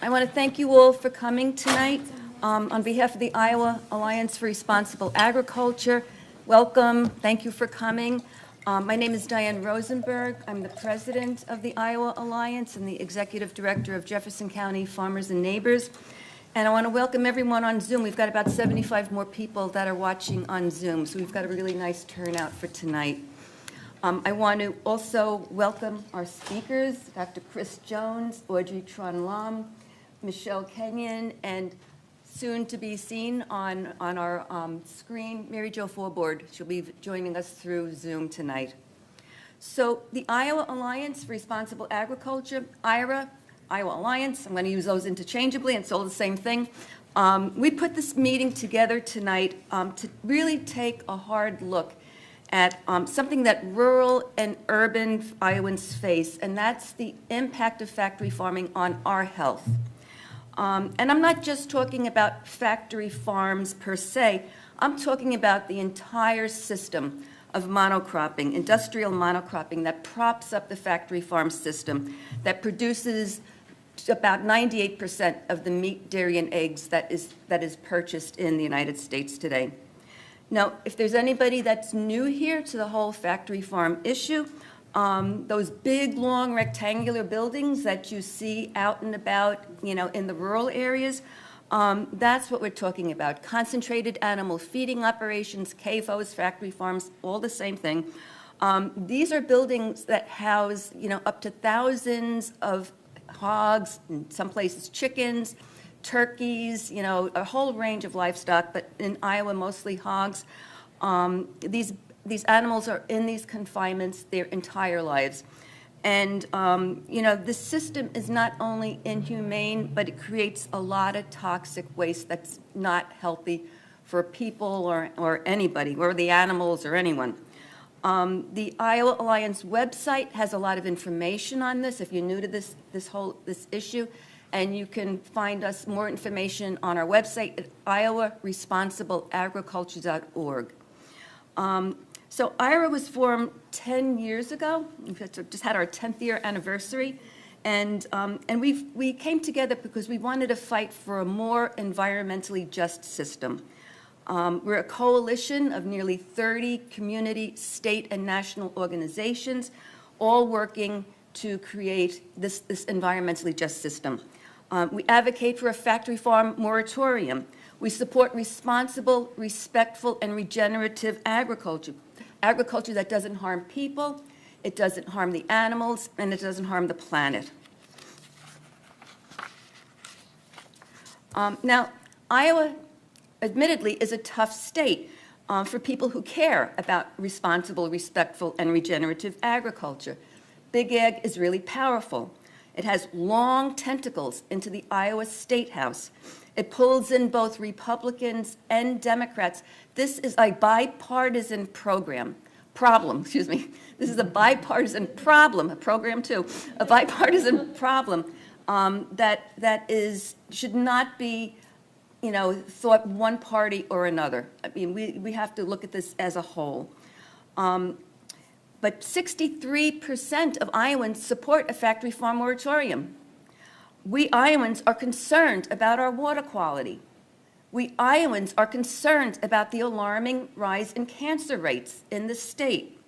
I want to thank you all for coming tonight. On behalf of the Iowa Alliance for Responsible Agriculture, welcome. Thank you for coming. My name is Diane Rosenberg. I'm the president of the Iowa Alliance and the executive director of Jefferson County Farmers and Neighbors. And I want to welcome everyone on Zoom. We've got about 75 more people that are watching on Zoom, so we've got a really nice turnout for tonight. I want to also welcome our speakers, Dr. Chris Jones, Audrey Tran, Michelle Kenyon, and soon to be seen on our screen, Mary Jo Forboard. She'll be joining us through Zoom tonight. So the Iowa Alliance for Responsible Agriculture, IHR, Iowa Alliance, I'm going to use those interchangeably, it's all the same thing. We put this meeting together tonight to really take a hard look at something that rural and urban Iowans face, and that's the impact of factory farming on our health. And I'm not just talking about factory farms per se, I'm talking about the entire system of monocropping, industrial monocropping that props up the factory farm system, that produces about 98% of the meat, dairy, and eggs that is purchased in the United States today. Now, if there's anybody that's new here to the whole factory farm issue, those big, long, rectangular buildings that you see out and about, in the rural areas, that's what we're talking about. Concentrated animal feeding operations, CAFOs, factory farms, all the same thing. These are buildings that house, up to thousands of hogs, in some places chickens, turkeys, a whole range of livestock, but in Iowa, mostly hogs. These animals are in these confinements their entire lives. And, the system is not only inhumane, but it creates a lot of toxic waste that's not healthy for people or anybody, or the animals or anyone. The Iowa Alliance website has a lot of information on this if you're new to this issue. And you can find us more information on our website at iowaresponsibleagriculture.org. So IHR was formed 10 years ago. We just had our 10th year anniversary. And we came together because we wanted to fight for a more environmentally just system. We're a coalition of nearly 30 community, state, and national organizations, all working to create this environmentally just system. We advocate for a factory farm moratorium. We support responsible, respectful, and regenerative agriculture. Agriculture that doesn't harm people, it doesn't harm the animals, and it doesn't harm the planet. Now, Iowa, admittedly, is a tough state for people who care about responsible, respectful, and regenerative agriculture. Big Ag is really powerful. It has long tentacles into the Iowa State House. It pulls in both Republicans and Democrats. This is a bipartisan problem. This is a bipartisan problem, a program too, a bipartisan problem that should not be, thought one party or another. I mean, we have to look at this as a whole. But 63% of Iowans support a factory farm moratorium. We Iowans are concerned about our water quality. We Iowans are concerned about the alarming rise in cancer rates in the state.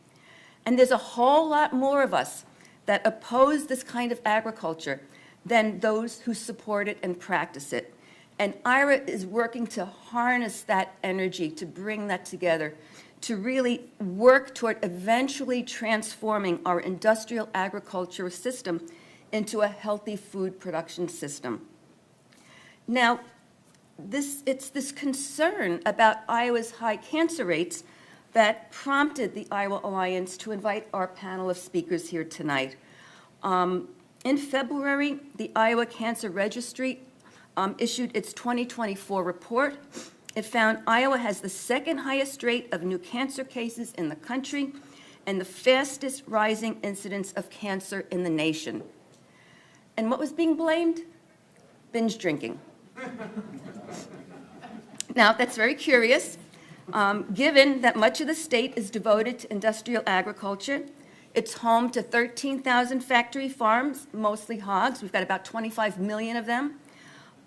And there's a whole lot more of us that oppose this kind of agriculture than those who support it and practice it. And IHR is working to harness that energy, to bring that together, to really work toward eventually transforming our industrial agriculture system into a healthy food production system. Now, it's this concern about Iowa's high cancer rates that prompted the Iowa Alliance to invite our panel of speakers here tonight. In February, the Iowa Cancer Registry issued its 2024 report. It found Iowa has the second highest rate of new cancer cases in the country and the fastest rising incidence of cancer in the nation. And what was being blamed? Binge drinking. Now, that's very curious, given that much of the state is devoted to industrial agriculture. It's home to 13,000 factory farms, mostly hogs. We've got about 25 million of them.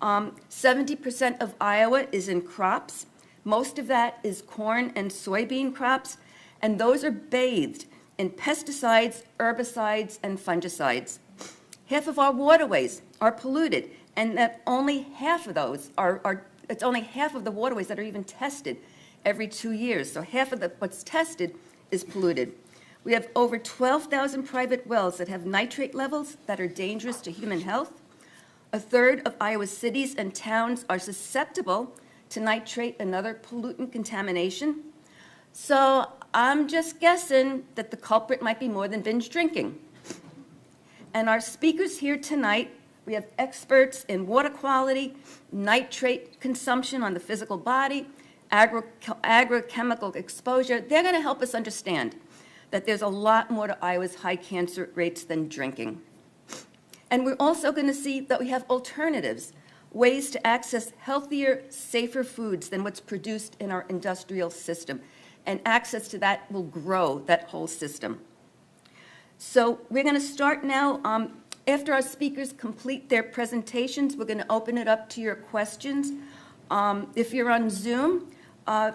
70% of Iowa is in crops. Most of that is corn and soybean crops, and those are bathed in pesticides, herbicides, and fungicides. Half of our waterways are polluted, and that only half of those it's only half of the waterways that are even tested every 2 years. So half of what's tested is polluted. We have over 12,000 private wells that have nitrate levels that are dangerous to human health. A third of Iowa's cities and towns are susceptible to nitrate and other pollutant contamination. So I'm just guessing that the culprit might be more than binge drinking. And our speakers here tonight, we have experts in water quality, nitrate consumption on the physical body, agrochemical exposure. They're going to help us understand that there's a lot more to Iowa's high cancer rates than drinking. And we're also going to see that we have alternatives, ways to access healthier, safer foods than what's produced in our industrial system. And access to that will grow that whole system. So we're going to start now. After our speakers complete their presentations, we're going to open it up to your questions. If you're on Zoom,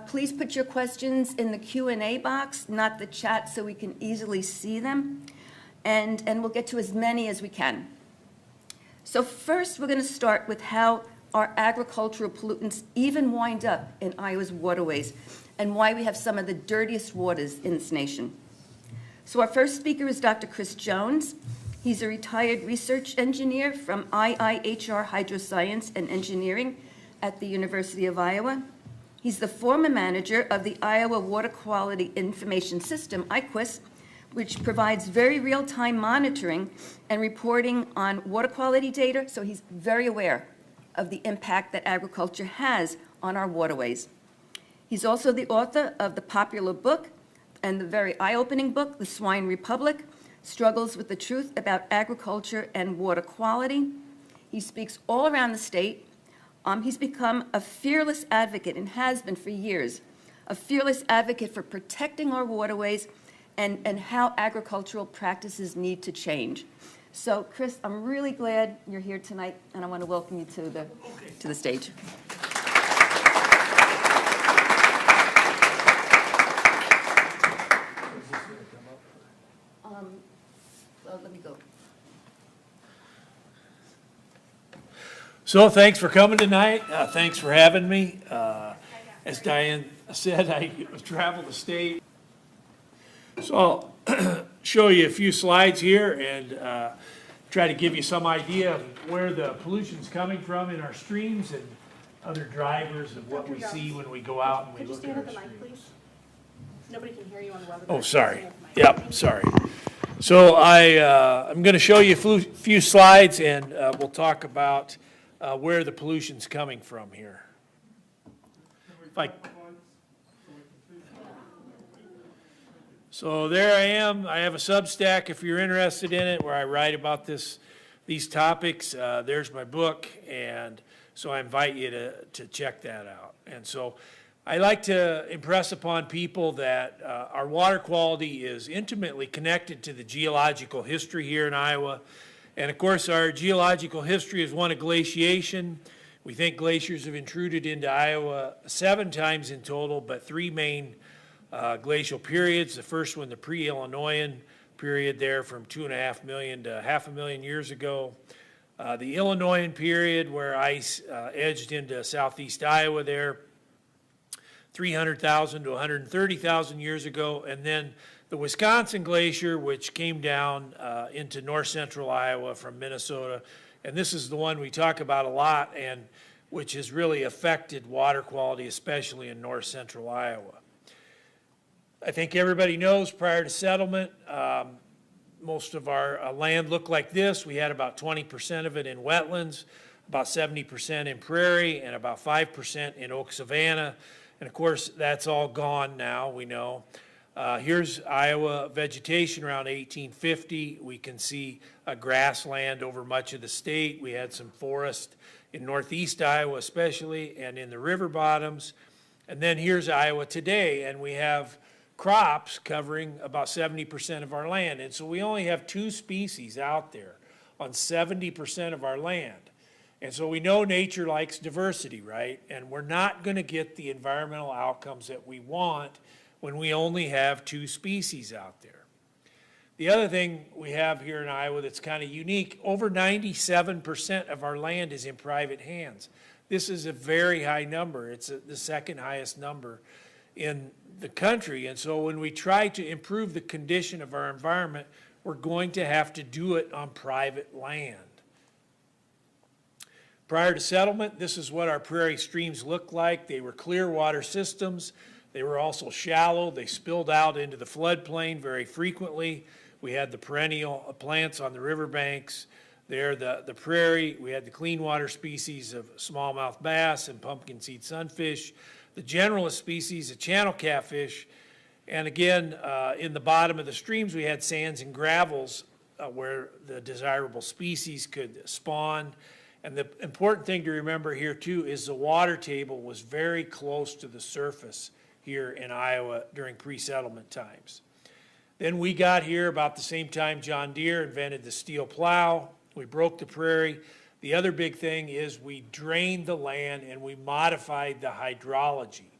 please put your questions in the Q&A box, not the chat, so we can easily see them. And we'll get to as many as we can. So first, we're going to start with how our agricultural pollutants even wind up in Iowa's waterways and why we have some of the dirtiest waters in this nation. So our first speaker is Dr. Chris Jones. He's a retired research engineer from IIHR-Hydroscience and Engineering at the University of Iowa. He's the former manager of the Iowa Water Quality Information System, IQUIS, which provides very real-time monitoring and reporting on water quality data, so he's very aware of the impact that agriculture has on our waterways. He's also the author of the popular book and the very eye-opening book, The Swine Republic, Struggles with the Truth About Agriculture and Water Quality. He speaks all around the state. He's become a fearless advocate, and has been for years, a fearless advocate for protecting our waterways and how agricultural practices need to change. So, Chris, I'm really glad you're here tonight, and I want to welcome you to the stage. Well, let me go. So thanks for coming tonight. Thanks for having me. As Diane said, I travel the state. So I'll show you a few slides here and try to give you some idea of where the pollution's coming from in our streams and other drivers of what we see when we go out and we look at our streams. Nobody can hear you on the webinar. Oh, sorry. Yep, sorry. So I'm going to show you a few slides, and we'll talk about where the pollution's coming from here. So there I am. I have a Substack if you're interested in it, where I write about these topics. There's my book, and so I invite you to check that out. And so I like to impress upon people that our water quality is intimately connected to the geological history here in Iowa. And of course, our geological history is one of glaciation. We think glaciers have intruded into Iowa 7 times in total, but 3 main glacial periods. The first one, the pre-Illinoisan period there from 2.5 million to 500,000 years ago. The Illinoisan period, where ice edged into southeast Iowa there, 300,000 to 130,000 years ago. And then the Wisconsin Glacier, which came down into north central Iowa from Minnesota. And this is the one we talk about a lot, and which has really affected water quality, especially in north central Iowa. I think everybody knows prior to settlement, most of our land looked like this. We had about 20% of it in wetlands, about 70% in prairie, and about 5% in oak savanna. And of course, that's all gone now, we know. Here's Iowa vegetation around 1850. We can see a grassland over much of the state. We had some forest in northeast Iowa especially, and in the river bottoms. And then here's Iowa today, and we have crops covering about 70% of our land. And so we only have 2 species out there on 70% of our land. And so we know nature likes diversity, right? And we're not going to get the environmental outcomes that we want when we only have 2 species out there. The other thing we have here in Iowa that's kind of unique, over 97% of our land is in private hands. This is a very high number. It's the second highest number in the country. And so when we try to improve the condition of our environment, we're going to have to do it on private land. Prior to settlement, this is what our prairie streams looked like. They were clear water systems. They were also shallow. They spilled out into the floodplain very frequently. We had the perennial plants on the riverbanks. There, the prairie, we had the clean water species of smallmouth bass and pumpkin seed sunfish, the generalist species of channel catfish, and again, in the bottom of the streams, we had sands and gravels where the desirable species could spawn. And the important thing to remember here too is the water table was very close to the surface here in Iowa during pre-settlement times. Then we got here about the same time John Deere invented the steel plow. We broke the prairie. The other big thing is we drained the land and we modified the hydrology.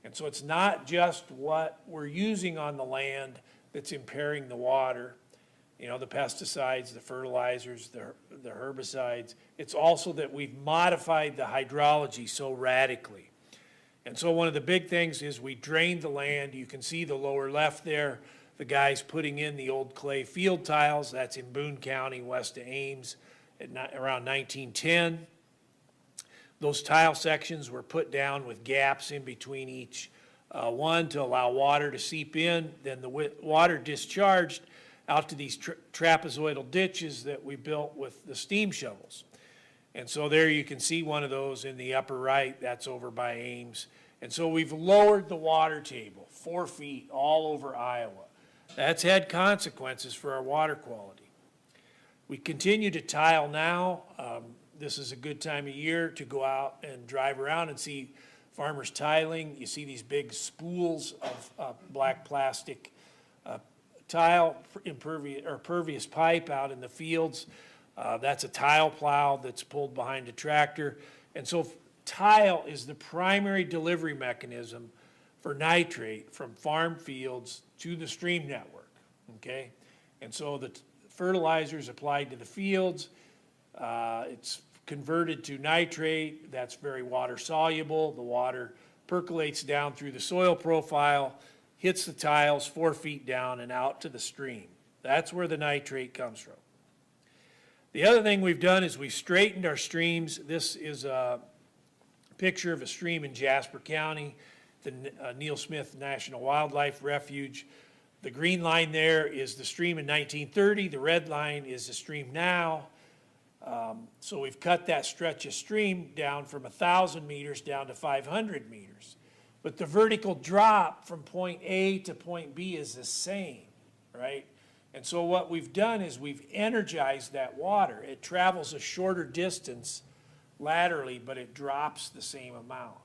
And so it's not just what we're using on the land that's impairing the water, you know, the pesticides, the fertilizers, the herbicides. It's also that we've modified the hydrology so radically. And so one of the big things is we drained the land. You can see the lower left there, the guys putting in the old clay field tiles. That's in Boone County, west of Ames, around 1910. Those tile sections were put down with gaps in between each one to allow water to seep in. Then the water discharged out to these trapezoidal ditches that we built with the steam shovels. And so there you can see one of those in the upper right. That's over by Ames. And so we've lowered the water table 4 feet all over Iowa. That's had consequences for our water quality. We continue to tile now. This is a good time of year to go out and drive around and see farmers tiling. You see these big spools of black plastic tile, pervious pipe out in the fields. That's a tile plow that's pulled behind a tractor. And so tile is the primary delivery mechanism for nitrate from farm fields to the stream network, okay? And so the fertilizers applied to the fields, it's converted to nitrate. That's very water soluble. The water percolates down through the soil profile, hits the tiles 4 feet down and out to the stream. That's where the nitrate comes from. The other thing we've done is we've straightened our streams. This is a picture of a stream in Jasper County, the Neil Smith National Wildlife Refuge. The green line there is the stream in 1930. The red line is the stream now. So we've cut that stretch of stream down from 1,000 meters down to 500 meters. But the vertical drop from point A to point B is the same, right? And so what we've done is we've energized that water. It travels a shorter distance laterally, but it drops the same amount.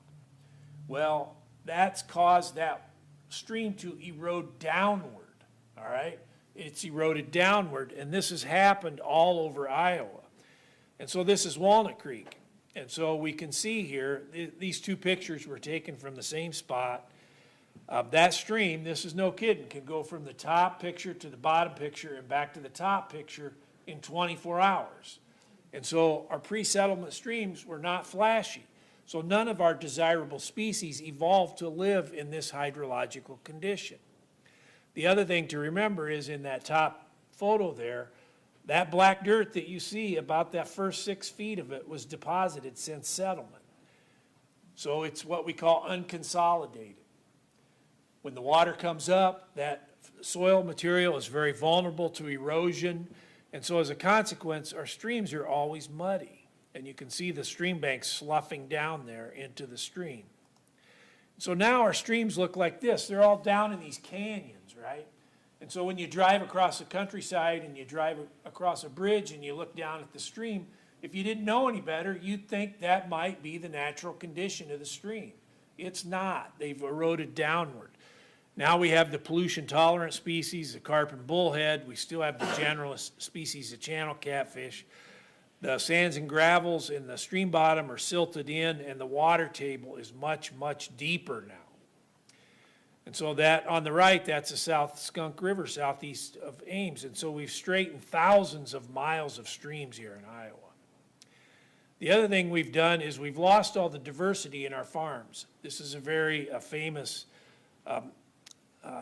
Well, that's caused that stream to erode downward, all right? It's eroded downward, and this has happened all over Iowa. And so this is Walnut Creek. And so we can see here, these two pictures were taken from the same spot. That stream, this is no kidding, can go from the top picture to the bottom picture and back to the top picture in 24 hours. And so our pre-settlement streams were not flashy. So none of our desirable species evolved to live in this hydrological condition. The other thing to remember is in that top photo there, that black dirt that you see, about that first 6 feet of it was deposited since settlement. So it's what we call unconsolidated. When the water comes up, that soil material is very vulnerable to erosion. And so as a consequence, our streams are always muddy. And you can see the stream banks sloughing down there into the stream. So now our streams look like this. They're all down in these canyons, right? And so when you drive across the countryside and you drive across a bridge and you look down at the stream, if you didn't know any better, you'd think that might be the natural condition of the stream. It's not. They've eroded downward. Now we have the pollution-tolerant species, the carp and bullhead. We still have the generalist species of channel catfish. The sands and gravels in the stream bottom are silted in, and the water table is much, much deeper now. And so that, on the right, that's the South Skunk River, southeast of Ames. And so we've straightened thousands of miles of streams here in Iowa. The other thing we've done is we've lost all the diversity in our farms. This is a very famous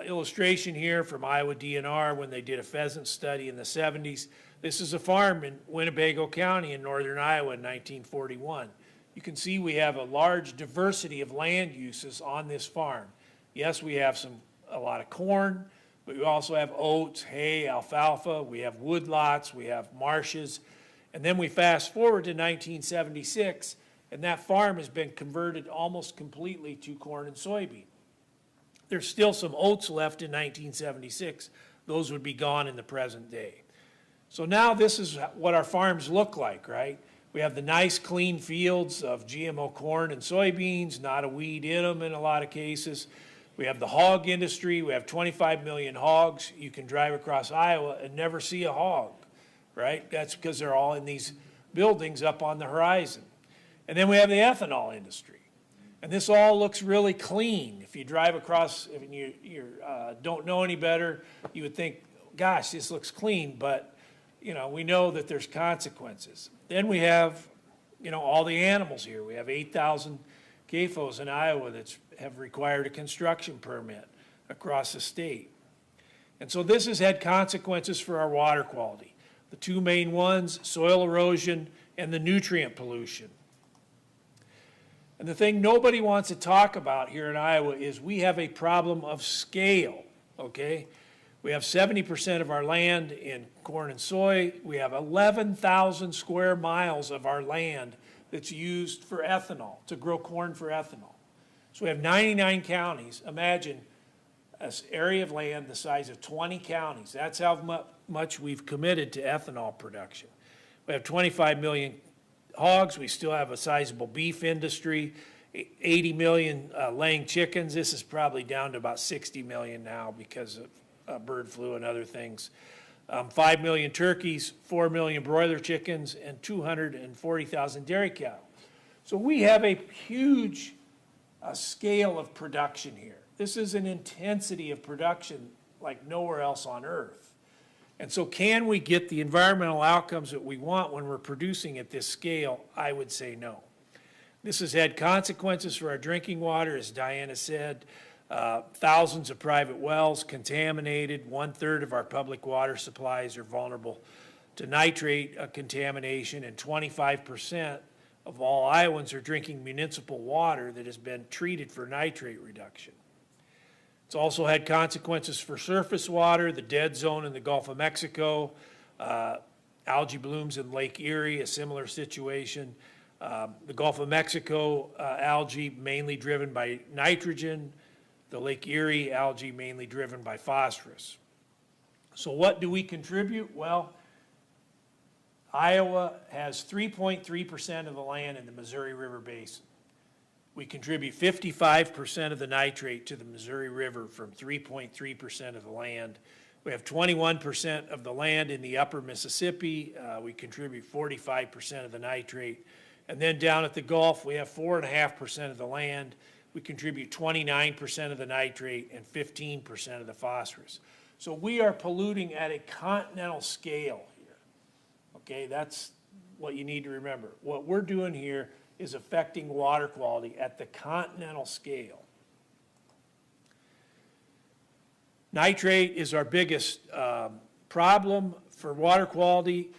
illustration here from Iowa DNR when they did a pheasant study in the 70s. This is a farm in Winnebago County in northern Iowa in 1941. You can see we have a large diversity of land uses on this farm. Yes, we have a lot of corn, but we also have oats, hay, alfalfa, we have woodlots, we have marshes. And then we fast forward to 1976, and that farm has been converted almost completely to corn and soybean. There's still some oats left in 1976. Those would be gone in the present day. So now this is what our farms look like, right? We have the nice clean fields of GMO corn and soybeans, not a weed in them in a lot of cases. We have the hog industry. We have 25 million hogs. You can drive across Iowa and never see a hog, right? That's because they're all in these buildings up on the horizon. And then we have the ethanol industry. And this all looks really clean. If you drive across, if you don't know any better, you would think, gosh, this looks clean, but you know, we know that there's consequences. Then we have, you know, all the animals here. We have 8,000 CAFOs in Iowa that have required a construction permit across the state. And so this has had consequences for our water quality. The two main ones, soil erosion and the nutrient pollution. And the thing nobody wants to talk about here in Iowa is we have a problem of scale, okay? We have 70% of our land in corn and soy. We have 11,000 square miles of our land that's used for ethanol, to grow corn for ethanol. So we have 99 counties. Imagine an area of land the size of 20 counties. That's how much we've committed to ethanol production. We have 25 million hogs. We still have a sizable beef industry, 80 million laying chickens. This is probably down to about 60 million now because of bird flu and other things. 5 million turkeys, 4 million broiler chickens, and 240,000 dairy cattle. So we have a huge scale of production here. This is an intensity of production like nowhere else on earth. And so can we get the environmental outcomes that we want when we're producing at this scale? I would say no. This has had consequences for our drinking water, as Diana said. Thousands of private wells contaminated. 1/3 of our public water supplies are vulnerable to nitrate contamination, and 25% of all Iowans are drinking municipal water that has been treated for nitrate reduction. It's also had consequences for surface water, the dead zone in the Gulf of Mexico, algae blooms in Lake Erie, a similar situation. The Gulf of Mexico algae mainly driven by nitrogen, the Lake Erie algae mainly driven by phosphorus. So what do we contribute? Well, Iowa has 3.3% of the land in the Missouri River Basin. We contribute 55% of the nitrate to the Missouri River from 3.3% of the land. We have 21% of the land in the upper Mississippi. We contribute 45% of the nitrate. And then down at the Gulf, we have 4.5% of the land. We contribute 29% of the nitrate and 15% of the phosphorus. So we are polluting at a continental scale here. Okay, that's what you need to remember. What we're doing here is affecting water quality at the continental scale. Nitrate is our biggest problem for water quality.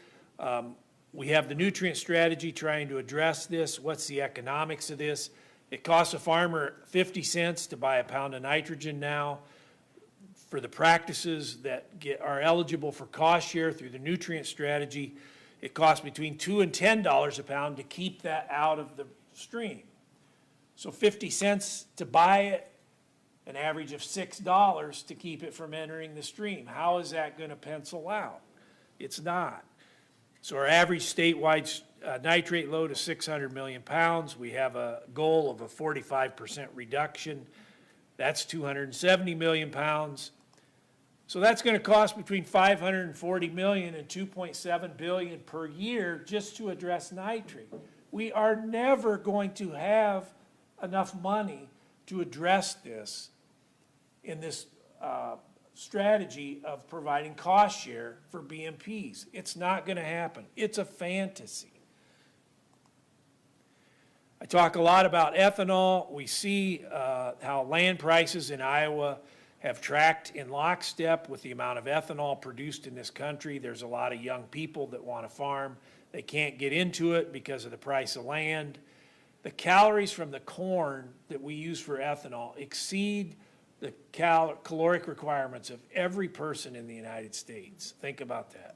We have the nutrient strategy trying to address this. What's the economics of this? It costs a farmer 50 cents to buy a pound of nitrogen now. For the practices that are eligible for cost share through the nutrient strategy, it costs between $2 and $10 a pound to keep that out of the stream. So 50 cents to buy it, an average of $6 to keep it from entering the stream. How is that going to pencil out? It's not. So our average statewide nitrate load is 600 million pounds. We have a goal of a 45% reduction. That's 270 million pounds. So that's going to cost between $540 million and $2.7 billion per year just to address nitrate. We are never going to have enough money to address this in this strategy of providing cost share for BMPs. It's not going to happen. It's a fantasy. I talk a lot about ethanol. We see how land prices in Iowa have tracked in lockstep with the amount of ethanol produced in this country. There's a lot of young people that want to farm. They can't get into it because of the price of land. The calories from the corn that we use for ethanol exceed the caloric requirements of every person in the United States. Think about that.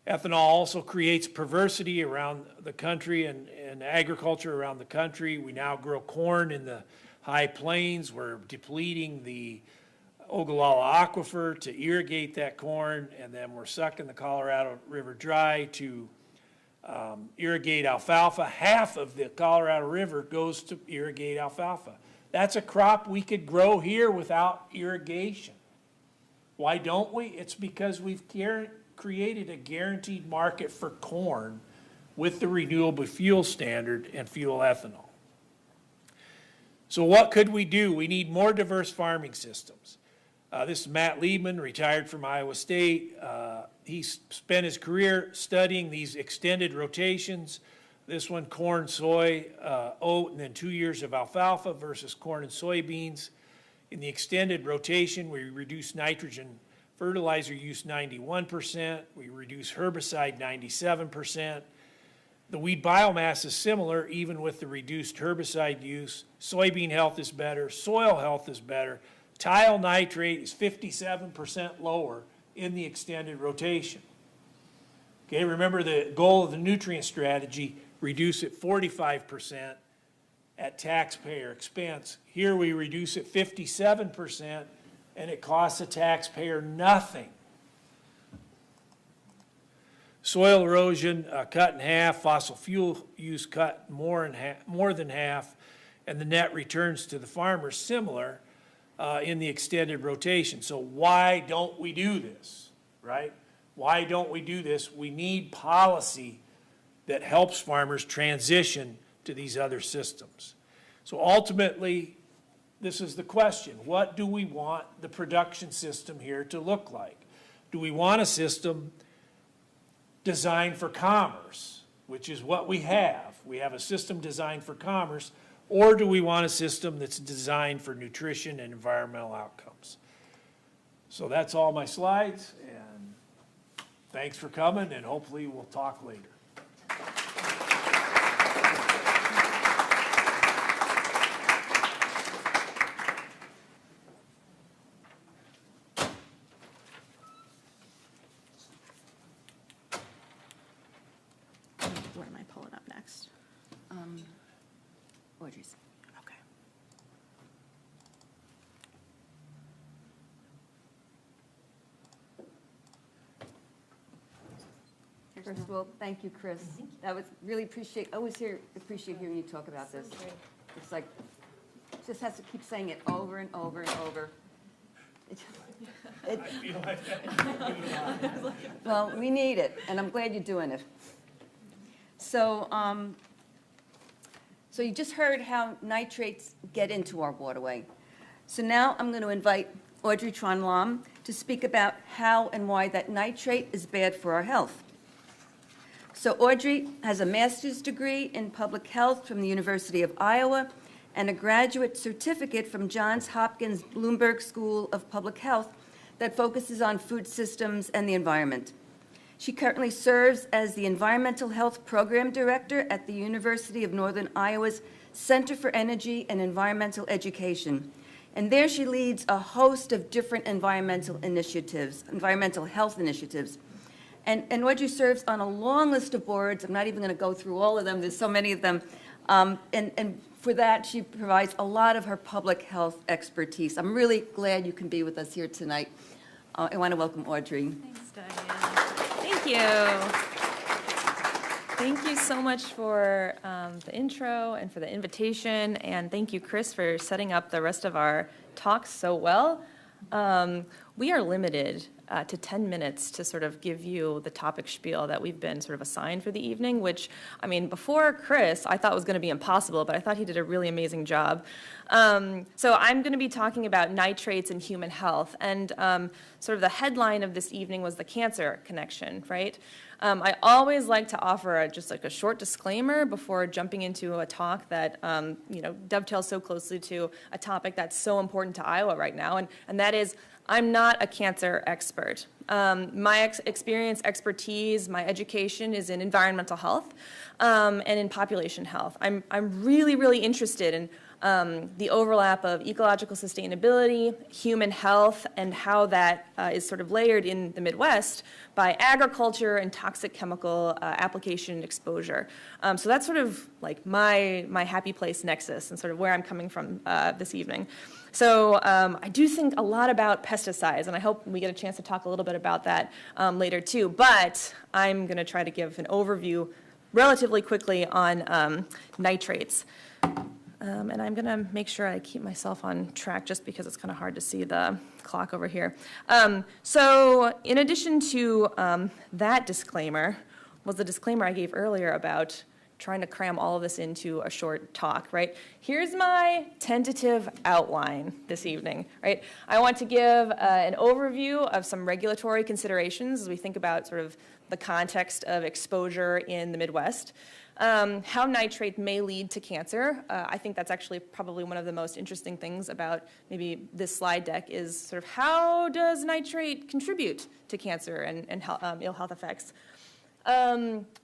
Ethanol also creates perversity around the country and agriculture around the country. We now grow corn in the high plains. We're depleting the Ogallala aquifer to irrigate that corn, and then we're sucking the Colorado River dry to irrigate alfalfa. Half of the Colorado River goes to irrigate alfalfa. That's a crop we could grow here without irrigation. Why don't we? It's because we've created a guaranteed market for corn with the renewable fuel standard and fuel ethanol. So what could we do? We need more diverse farming systems. This is Matt Liebman, retired from Iowa State. He spent his career studying these extended rotations. This one, corn, soy, oat, and then 2 years of alfalfa versus corn and soybeans. In the extended rotation, we reduce nitrogen fertilizer use 91%. We reduce herbicide 97%. The weed biomass is similar, even with the reduced herbicide use. Soybean health is better. Soil health is better. Tile nitrate is 57% lower in the extended rotation. Okay, remember the goal of the nutrient strategy, reduce it 45% at taxpayer expense. Here we reduce it 57%, and it costs the taxpayer nothing. Soil erosion cut in half, fossil fuel use cut more than half, and the net returns to the farmer similar in the extended rotation. So why don't we do this, right? Why don't we do this? We need policy that helps farmers transition to these other systems. So ultimately, this is the question. What do we want the production system here to look like? Do we want a system designed for commerce, which is what we have? We have a system designed for commerce, or do we want a system that's designed for nutrition and environmental outcomes? So that's all my slides, and thanks for coming, and hopefully we'll talk later. Where am I pulling up next? Audrey's. Okay. First of all, thank you, Chris. That was really appreciate hearing you talk about this. It's like, just has to keep saying it over and over and over. Well, we need it, and I'm glad you're doing it. So, so you just heard how nitrates get into our waterway. So now I'm going to invite Audrey Tran to speak about how and why that nitrate is bad for our health. So Audrey has a master's degree in public health from the University of Iowa and a graduate certificate from Johns Hopkins Bloomberg School of Public Health that focuses on food systems and the environment. She currently serves as the Environmental Health Program Director at the University of Northern Iowa's Center for Energy and Environmental Education. And there she leads a host of different environmental health initiatives. And Audrey serves on a long list of boards. I'm not even going to go through all of them. There's so many of them. And for that, she provides a lot of her public health expertise. I'm really glad you can be with us here tonight. I want to welcome Audrey. Thanks, Diane. Thank you. Thank you so much for the intro and for the invitation. And thank you, Chris, for setting up the rest of our talks so well. We are limited to 10 minutes to sort of give you the topic spiel that we've been sort of assigned for the evening, which, I mean, before Chris, I thought was going to be impossible, but I thought he did a really amazing job. So I'm going to be talking about nitrates in human health, and sort of the headline of this evening was the cancer connection, right? I always like to offer just like a short disclaimer before jumping into a talk that dovetails so closely to a topic that's so important to Iowa right now, and that is, I'm not a cancer expert. My expertise, my education is in environmental health and in population health. I'm really, really interested in the overlap of ecological sustainability, human health, and how that is sort of layered in the Midwest by agriculture and toxic chemical application exposure. So that's sort of like my happy place nexus and sort of where I'm coming from this evening. So I do think a lot about pesticides, and I hope we get a chance to talk a little bit about that later too. But I'm going to try to give an overview relatively quickly on nitrates. And I'm going to make sure I keep myself on track just because it's kind of hard to see the clock over here. So in addition to that disclaimer was the disclaimer I gave earlier about trying to cram all of this into a short talk, right? Here's my tentative outline this evening, right? I want to give an overview of some regulatory considerations as we think about sort of the context of exposure in the Midwest. How nitrate may lead to cancer. I think that's actually probably one of the most interesting things about maybe this slide deck is sort of how does nitrate contribute to cancer and ill health effects.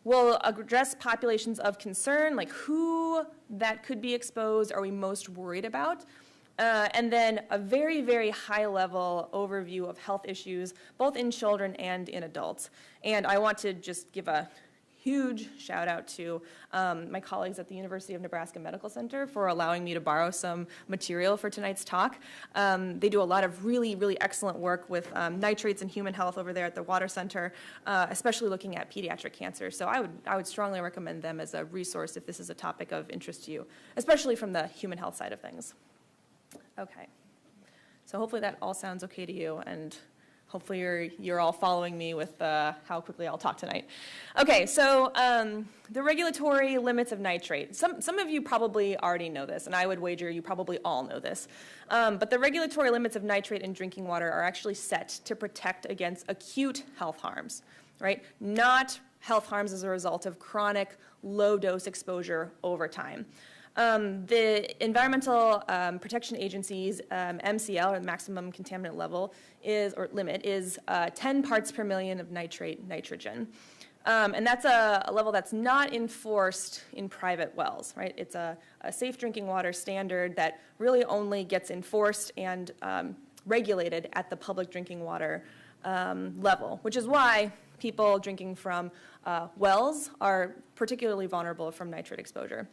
We'll address populations of concern, like who that could be exposed are we most worried about. And then a very, very high-level overview of health issues, both in children and in adults. And I want to just give a huge shout out to my colleagues at the University of Nebraska Medical Center for allowing me to borrow some material for tonight's talk. They do a lot of really, really excellent work with nitrates and human health over there at the Water Center, especially looking at pediatric cancer. So I would strongly recommend them as a resource if this is a topic of interest to you, especially from the human health side of things. Okay, so hopefully that all sounds okay to you, and hopefully you're all following me with how quickly I'll talk tonight. Okay, so the regulatory limits of nitrate. Some of you probably already know this, and I would wager you probably all know this. But the regulatory limits of nitrate in drinking water are actually set to protect against acute health harms, right? Not health harms as a result of chronic low-dose exposure over time. The Environmental Protection Agency's MCL, or the maximum contaminant level, limit is 10 parts per million of nitrate nitrogen. And that's a level that's not enforced in private wells, right? It's a safe drinking water standard that really only gets enforced and regulated at the public drinking water level, which is why people drinking from wells are particularly vulnerable from nitrate exposure.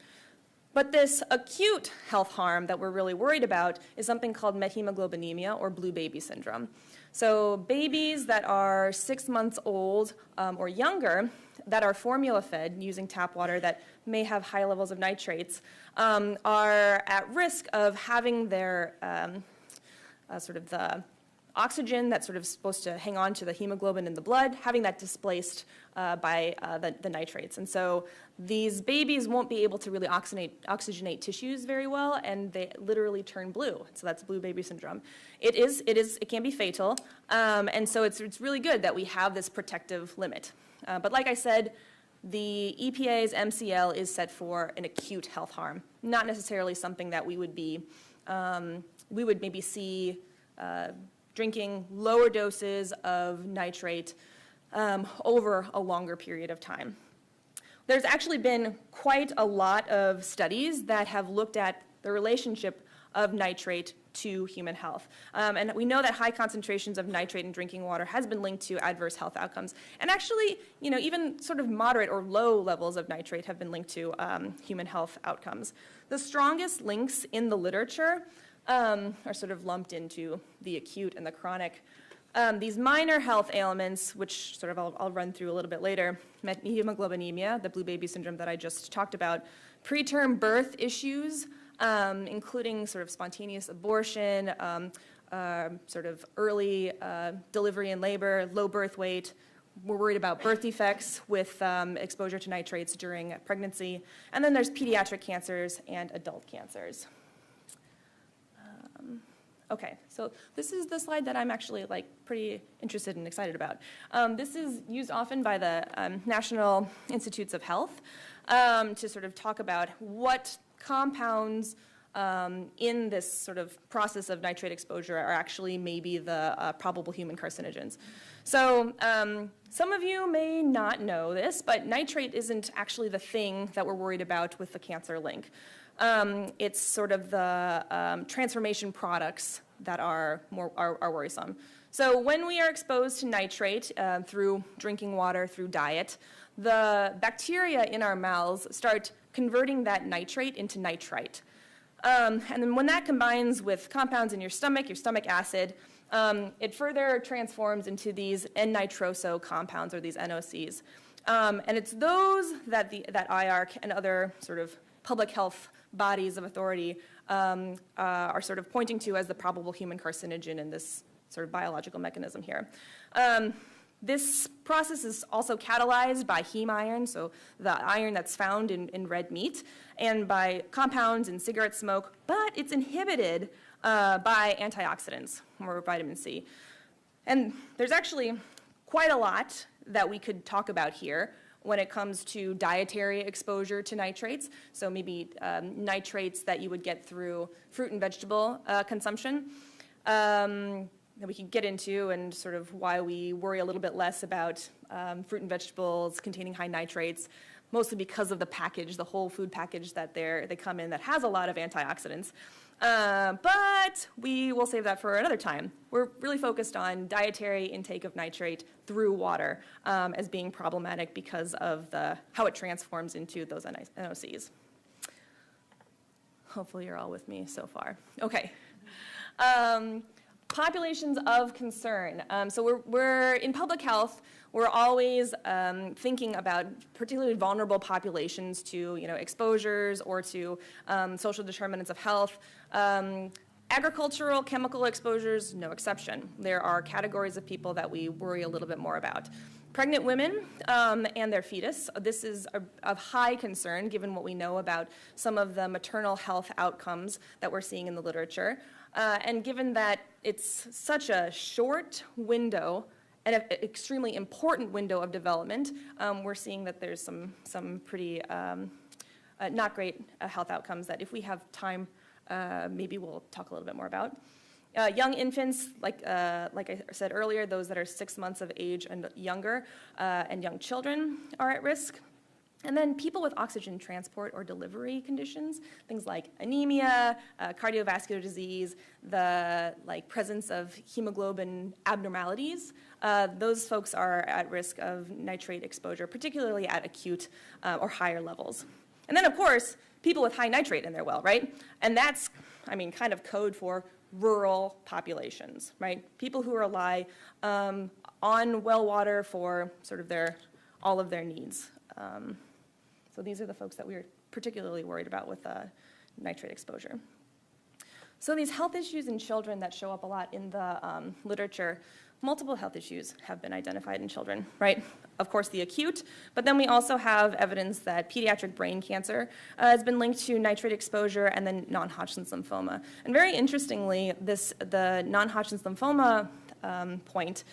But this acute health harm that we're really worried about is something called methemoglobinemia, or blue baby syndrome. So babies that are 6 months old or younger that are formula fed using tap water that may have high levels of nitrates are at risk of having their sort of the oxygen that's sort of supposed to hang on to the hemoglobin in the blood, having that displaced by the nitrates. And so these babies won't be able to really oxygenate tissues very well, and they literally turn blue. So that's blue baby syndrome. It can be fatal, and so it's really good that we have this protective limit. But like I said, the EPA's MCL is set for an acute health harm, not necessarily something that we would maybe see drinking lower doses of nitrate over a longer period of time. There's actually been quite a lot of studies that have looked at the relationship of nitrate to human health. And we know that high concentrations of nitrate in drinking water has been linked to adverse health outcomes. And actually, even sort of moderate or low levels of nitrate have been linked to human health outcomes. The strongest links in the literature are sort of lumped into the acute and the chronic. These minor health ailments, which sort of I'll run through a little bit later, methemoglobinemia, the blue baby syndrome that I just talked about, preterm birth issues, including sort of spontaneous abortion, sort of early delivery and labor, low birth weight. We're worried about birth defects with exposure to nitrates during pregnancy. And then there's pediatric cancers and adult cancers. Okay, so this is the slide that I'm actually pretty interested and excited about. This is used often by the National Institutes of Health to sort of talk about what compounds in this sort of process of nitrate exposure are actually maybe the probable human carcinogens. So some of you may not know this, but nitrate isn't actually the thing that we're worried about with the cancer link. It's sort of the transformation products that are worrisome. So when we are exposed to nitrate through drinking water, through diet, the bacteria in our mouths start converting that nitrate into nitrite. And then when that combines with compounds in your stomach acid, it further transforms into these N-nitroso compounds, or these NOCs. And it's those that IARC and other sort of public health bodies of authority are sort of pointing to as the probable human carcinogen in this sort of biological mechanism here. This process is also catalyzed by heme iron, so the iron that's found in red meat, and by compounds in cigarette smoke, but it's inhibited by antioxidants, or vitamin C. And there's actually quite a lot that we could talk about here when it comes to dietary exposure to nitrates, so maybe nitrates that you would get through fruit and vegetable consumption. That we could get into, and sort of why we worry a little bit less about fruit and vegetables containing high nitrates, mostly because of the package, the whole food package that they come in that has a lot of antioxidants. But we will save that for another time. We're really focused on dietary intake of nitrate through water as being problematic because of how it transforms into those NOCs. Hopefully you're all with me so far. Okay. Populations of concern. So we're in public health, we're always thinking about particularly vulnerable populations to exposures or to social determinants of health. Agricultural chemical exposures, no exception. There are categories of people that we worry a little bit more about. Pregnant women and their fetus, this is of high concern given what we know about some of the maternal health outcomes that we're seeing in the literature. And given that it's such a short window and an extremely important window of development, we're seeing that there's some pretty not great health outcomes that if we have time, maybe we'll talk a little bit more about. Young infants, like I said earlier, those that are 6 months of age and younger, and young children are at risk. And then people with oxygen transport or delivery conditions, things like anemia, cardiovascular disease, the presence of hemoglobin abnormalities, those folks are at risk of nitrate exposure, particularly at acute or higher levels. And then, of course, people with high nitrate in their well, right? And that's, kind of code for rural populations, right? People who rely on well water for sort of all of their needs. So these are the folks that we're particularly worried about with nitrate exposure. So these health issues in children that show up a lot in the literature, multiple health issues have been identified in children, right? Of course, the acute, but then we also have evidence that pediatric brain cancer has been linked to nitrate exposure, and then non-Hodgkin's lymphoma. And very interestingly, the non-Hodgkin's lymphoma point,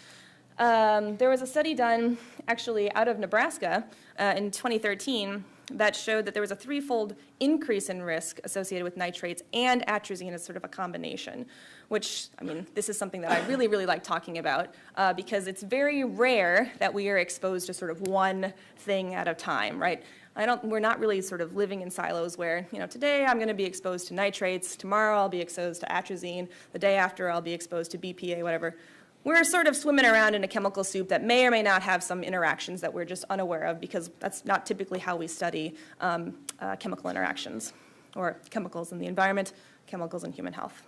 there was a study done actually out of Nebraska in 2013 that showed that there was a threefold increase in risk associated with nitrates and atrazine as sort of a combination, which, this is something that I really, really like talking about because it's very rare that we are exposed to sort of one thing at a time, right? We're not really sort of living in silos where, today I'm going to be exposed to nitrates, tomorrow I'll be exposed to atrazine, the day after I'll be exposed to BPA, whatever. We're sort of swimming around in a chemical soup that may or may not have some interactions that we're just unaware of because that's not typically how we study chemical interactions or chemicals in the environment, chemicals in human health.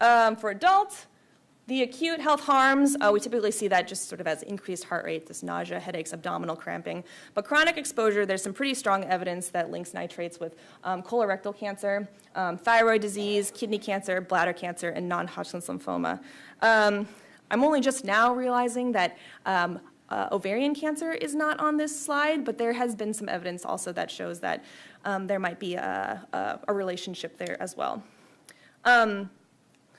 For adults, The acute health harms, we typically see that just sort of as increased heart rate, this nausea, headaches, abdominal cramping. But chronic exposure, there's some pretty strong evidence that links nitrates with colorectal cancer, thyroid disease, kidney cancer, bladder cancer, and non-Hodgkin's lymphoma. I'm only just now realizing that ovarian cancer is not on this slide, but there has been some evidence also that shows that there might be a relationship there as well.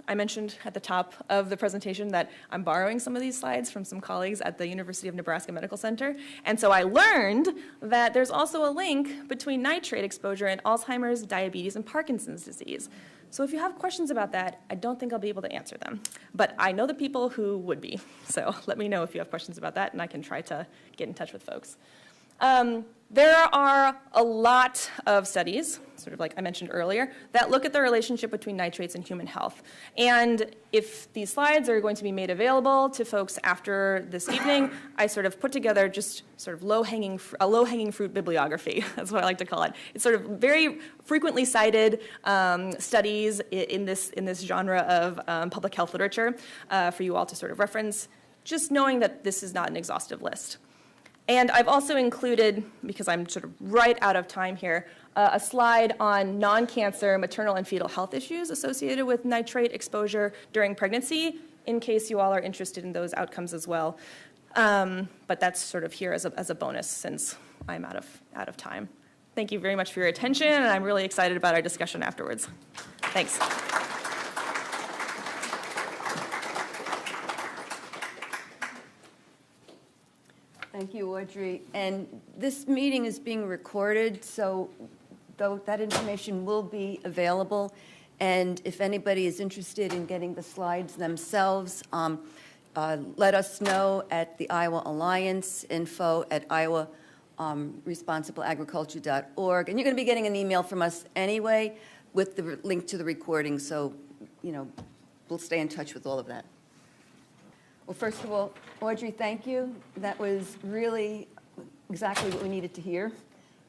I mentioned at the top of the presentation that I'm borrowing some of these slides from some colleagues at the University of Nebraska Medical Center. And so I learned that there's also a link between nitrate exposure and Alzheimer's, diabetes, and Parkinson's disease. So if you have questions about that, I don't think I'll be able to answer them. But I know the people who would be. So let me know if you have questions about that, and I can try to get in touch with folks. There are a lot of studies, sort of like I mentioned earlier, that look at the relationship between nitrates and human health. And if these slides are going to be made available to folks after this evening, I sort of put together just sort of a low-hanging fruit bibliography. That's what I like to call it. It's sort of very frequently cited studies in this genre of public health literature for you all to sort of reference, just knowing that this is not an exhaustive list. And I've also included, because I'm sort of right out of time here, a slide on non-cancer maternal and fetal health issues associated with nitrate exposure during pregnancy, in case you all are interested in those outcomes as well. But that's sort of here as a bonus since I'm out of time. Thank you very much for your attention, and I'm really excited about our discussion afterwards. Thanks. Thank you, Audrey. And this meeting is being recorded, so though that information will be available. And if anybody is interested in getting the slides themselves, let us know at the Iowa Alliance, info@iowa responsibleagriculture.org. And you're going to be getting an email from us anyway with the link to the recording, so, we'll stay in touch with all of that. Well, first of all, Audrey, thank you. That was really exactly what we needed to hear,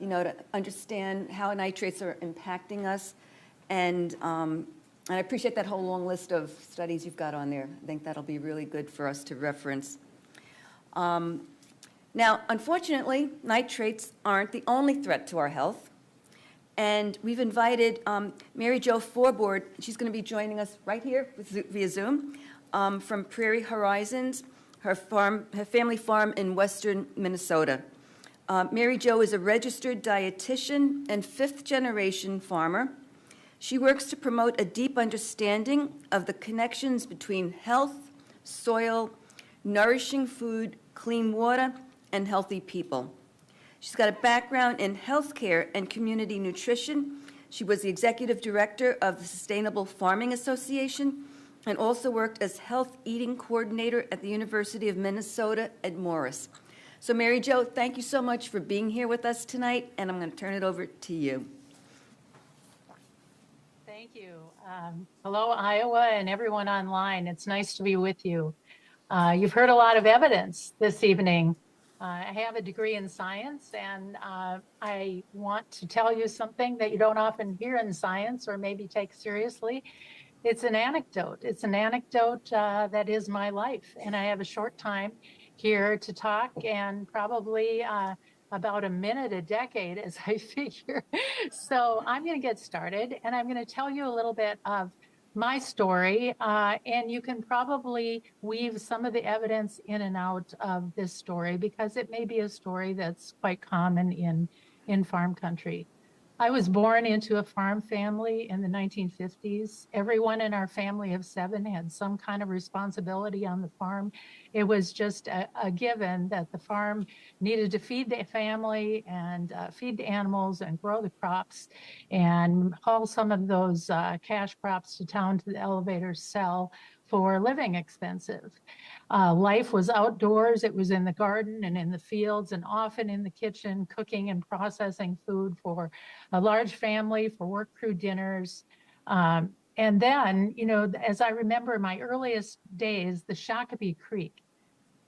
to understand how nitrates are impacting us. And I appreciate that whole long list of studies you've got on there. I think that'll be really good for us to reference. Now, unfortunately, nitrates aren't the only threat to our health. And we've invited Mary Jo Forboard. She's going to be joining us right here via Zoom. From Prairie Horizons, her family farm in western Minnesota. Mary Jo is a registered dietitian and fifth-generation farmer. She works to promote a deep understanding of the connections between health, soil, nourishing food, clean water, and healthy people. She's got a background in healthcare and community nutrition. She was the executive director of the Sustainable Farming Association and also worked as health eating coordinator at the University of Minnesota at Morris. So Mary Jo, thank you so much for being here with us tonight, and I'm going to turn it over to you. Thank you. Hello, Iowa, and everyone online. It's nice to be with you. You've heard a lot of evidence this evening. I have a degree in science, and I want to tell you something that you don't often hear in science or maybe take seriously. It's an anecdote. It's an anecdote that is my life, and I have a short time here to talk, and probably about a minute a decade as I figure. So I'm going to get started, and I'm going to tell you a little bit of my story, and you can probably weave some of the evidence in and out of this story because it may be a story that's quite common in farm country. I was born into a farm family in the 1950s. Everyone in our family of 7 had some kind of responsibility on the farm. It was just a given that the farm needed to feed the family and feed the animals and grow the crops and haul some of those cash crops to town to the elevator sell for living expenses. Life was outdoors. It was in the garden and in the fields and often in the kitchen, cooking and processing food for a large family, for work crew dinners. And then, as I remember my earliest days, the Shakopee Creek,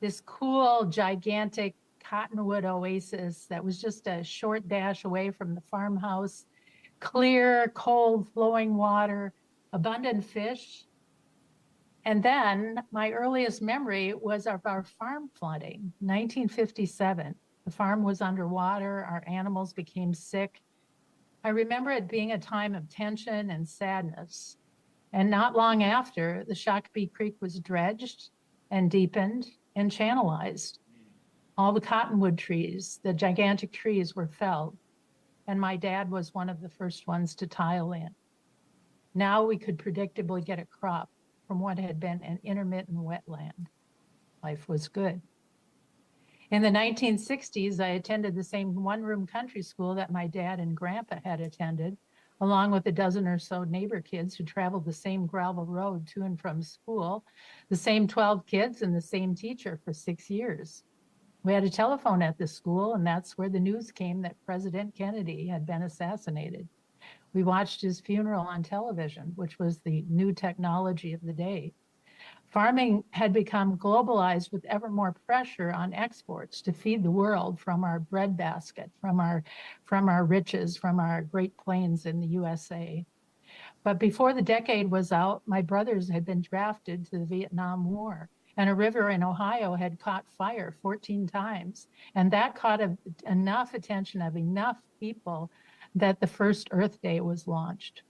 this cool, gigantic cottonwood oasis that was just a short dash away from the farmhouse, clear, cold, flowing water, abundant fish, And then my earliest memory was of our farm flooding, 1957. The farm was underwater, our animals became sick. I remember it being a time of tension and sadness. And not long after, the Shakopee Creek was dredged and deepened and channelized. All the cottonwood trees, the gigantic trees, were felled, and my dad was one of the first ones to tile in. Now we could predictably get a crop from what had been an intermittent wetland. Life was good. In the 1960s, I attended the same one-room country school that my dad and grandpa had attended, along with a dozen or so neighbor kids who traveled the same gravel road to and from school, the same 12 kids and the same teacher for 6 years. We had a telephone at the school, and that's where the news came that President Kennedy had been assassinated. We watched his funeral on television, which was the new technology of the day. Farming had become globalized with ever more pressure on exports to feed the world from our breadbasket, from our riches, from our Great Plains in the USA. But before the decade was out, my brothers had been drafted to the Vietnam War, and a river in Ohio had caught fire 14 times. And that caught enough attention of enough people that the first Earth Day was launched.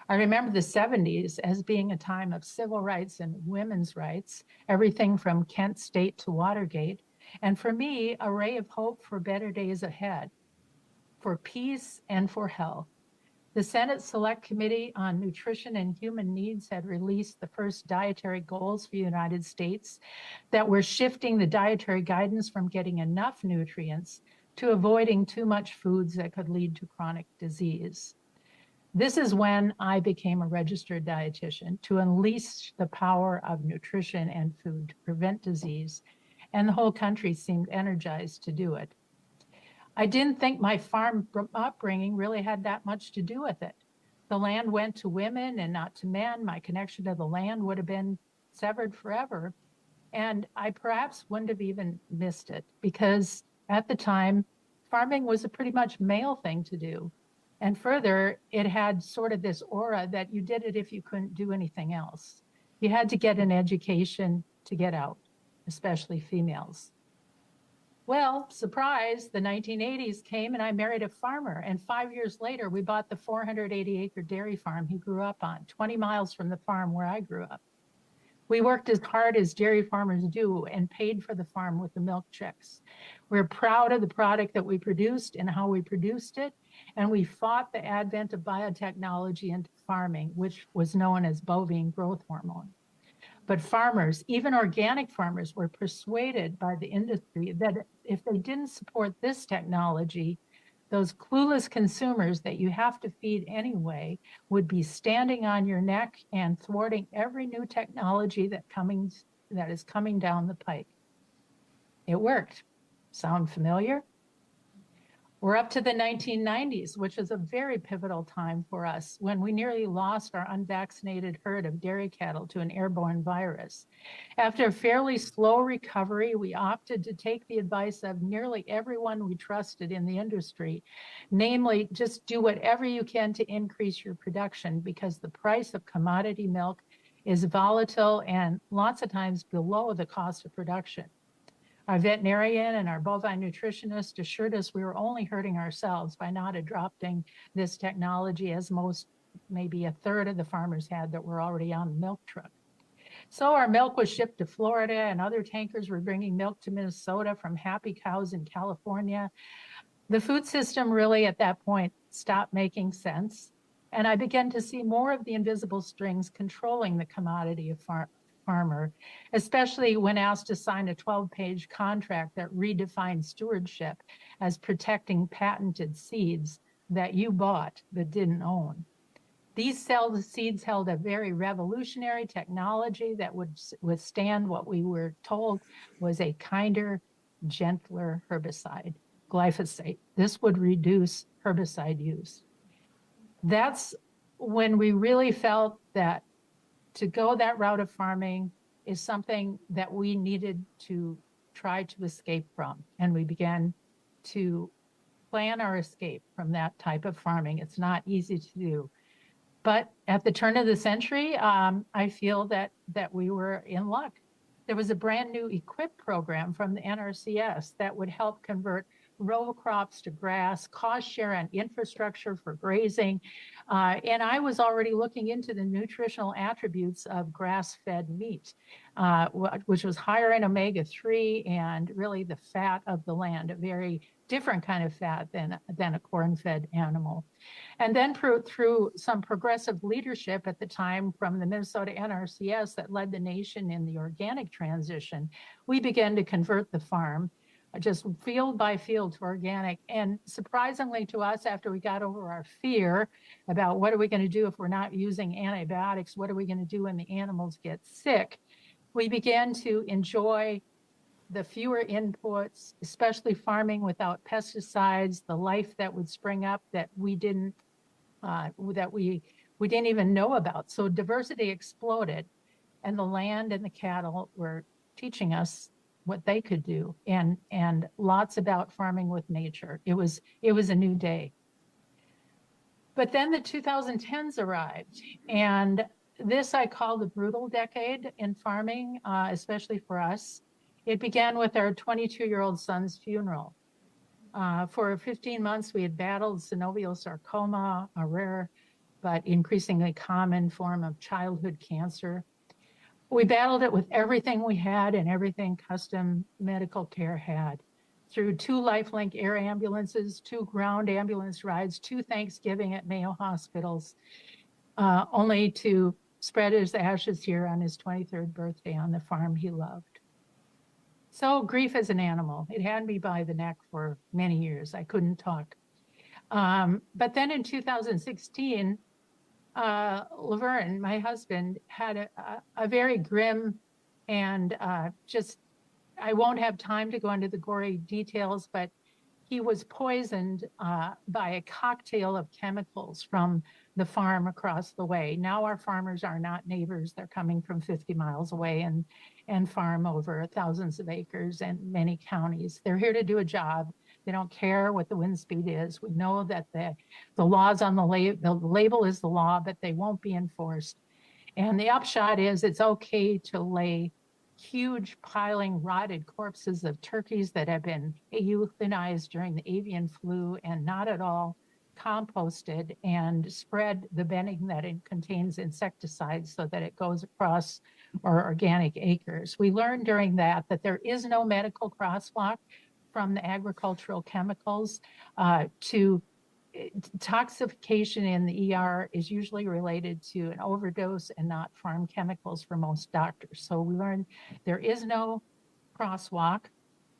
I remember the 70s as being a time of civil rights and women's rights, everything from Kent State to Watergate. And for me, a ray of hope for better days ahead, for peace and for health. The Senate Select Committee on Nutrition and Human Needs had released the first dietary goals for the United States that were shifting the dietary guidance from getting enough nutrients to avoiding too much foods that could lead to chronic disease. This is when I became a registered dietitian to unleash the power of nutrition and food to prevent disease, and the whole country seemed energized to do it. I didn't think my farm upbringing really had that much to do with it. The land went to women and not to men. My connection to the land would have been severed forever. And I perhaps wouldn't have even missed it because at the time, farming was a pretty much male thing to do. And further, it had sort of this aura that you did it if you couldn't do anything else. You had to get an education to get out, especially females. Well, surprise, the 1980s came and I married a farmer. And 5 years later, we bought the 480-acre dairy farm he grew up on, 20 miles from the farm where I grew up. We worked as hard as dairy farmers do and paid for the farm with the milk checks. We're proud of the product that we produced and how we produced it. And we fought the advent of biotechnology into farming, which was known as bovine growth hormone. But farmers, even organic farmers, were persuaded by the industry that if they didn't support this technology, those clueless consumers that you have to feed anyway would be standing on your neck and thwarting every new technology that is coming down the pike. It worked. Sound familiar? We're up to the 1990s, which is a very pivotal time for us when we nearly lost our unvaccinated herd of dairy cattle to an airborne virus. After a fairly slow recovery, we opted to take the advice of nearly everyone we trusted in the industry, namely, just do whatever you can to increase your production because the price of commodity milk is volatile and lots of times below the cost of production. Our veterinarian and our bovine nutritionist assured us we were only hurting ourselves by not adopting this technology as most, maybe a third of the farmers had that were already on the milk truck. So our milk was shipped to Florida and other tankers were bringing milk to Minnesota from happy cows in California. The food system really at that point stopped making sense. And I began to see more of the invisible strings controlling the commodity of farmer, especially when asked to sign a 12-page contract that redefined stewardship as protecting patented seeds that you bought but didn't own. These seeds held a very revolutionary technology that would withstand what we were told was a kinder, gentler herbicide, glyphosate. This would reduce herbicide use. That's when we really felt that to go that route of farming is something that we needed to try to escape from. And we began to plan our escape from that type of farming. It's not easy to do. But at the turn of the century, I feel that we were in luck. There was a brand new EQUIP program from the NRCS that would help convert row crops to grass, cost share on infrastructure for grazing. And I was already looking into the nutritional attributes of grass-fed meat, which was higher in omega-3 and really the fat of the land, a very different kind of fat than a corn-fed animal. And then through some progressive leadership at the time from the Minnesota NRCS that led the nation in the organic transition, we began to convert the farm just field by field to organic. And surprisingly to us, after we got over our fear about what are we going to do if we're not using antibiotics, what are we going to do when the animals get sick, we began to enjoy the fewer inputs, especially farming without pesticides, the life that would spring up that we didn't even know about. So diversity exploded, and the land and the cattle were teaching us what they could do, and lots about farming with nature. It was a new day. But then the 2010s arrived, and this I call the brutal decade in farming, especially for us. It began with our 22-year-old son's funeral. For 15 months, we had battled synovial sarcoma, a rare but increasingly common form of childhood cancer. We battled it with everything we had and everything custom medical care had. Through 2 LifeLink air ambulances, 2 ground ambulance rides, 2 Thanksgiving at Mayo hospitals, only to spread his ashes here on his 23rd birthday on the farm he loved. So grief is an animal. It had me by the neck for many years. I couldn't talk. But then in 2016, Laverne, my husband, had a very grim and I won't have time to go into the gory details, but he was poisoned by a cocktail of chemicals from the farm across the way. Now our farmers are not neighbors. They're coming from 50 miles away and farm over thousands of acres and many counties. They're here to do a job. They don't care what the wind speed is. We know that the laws on the label is the law, but they won't be enforced. And the upshot is it's okay to lay huge piling rotted corpses of turkeys that have been euthanized during the avian flu and not at all composted, and spread the bedding that it contains insecticides so that it goes across our organic acres. We learned during that there is no medical crosswalk from the agricultural chemicals to toxification in the ER is usually related to an overdose and not farm chemicals for most doctors. So we learned there is no crosswalk,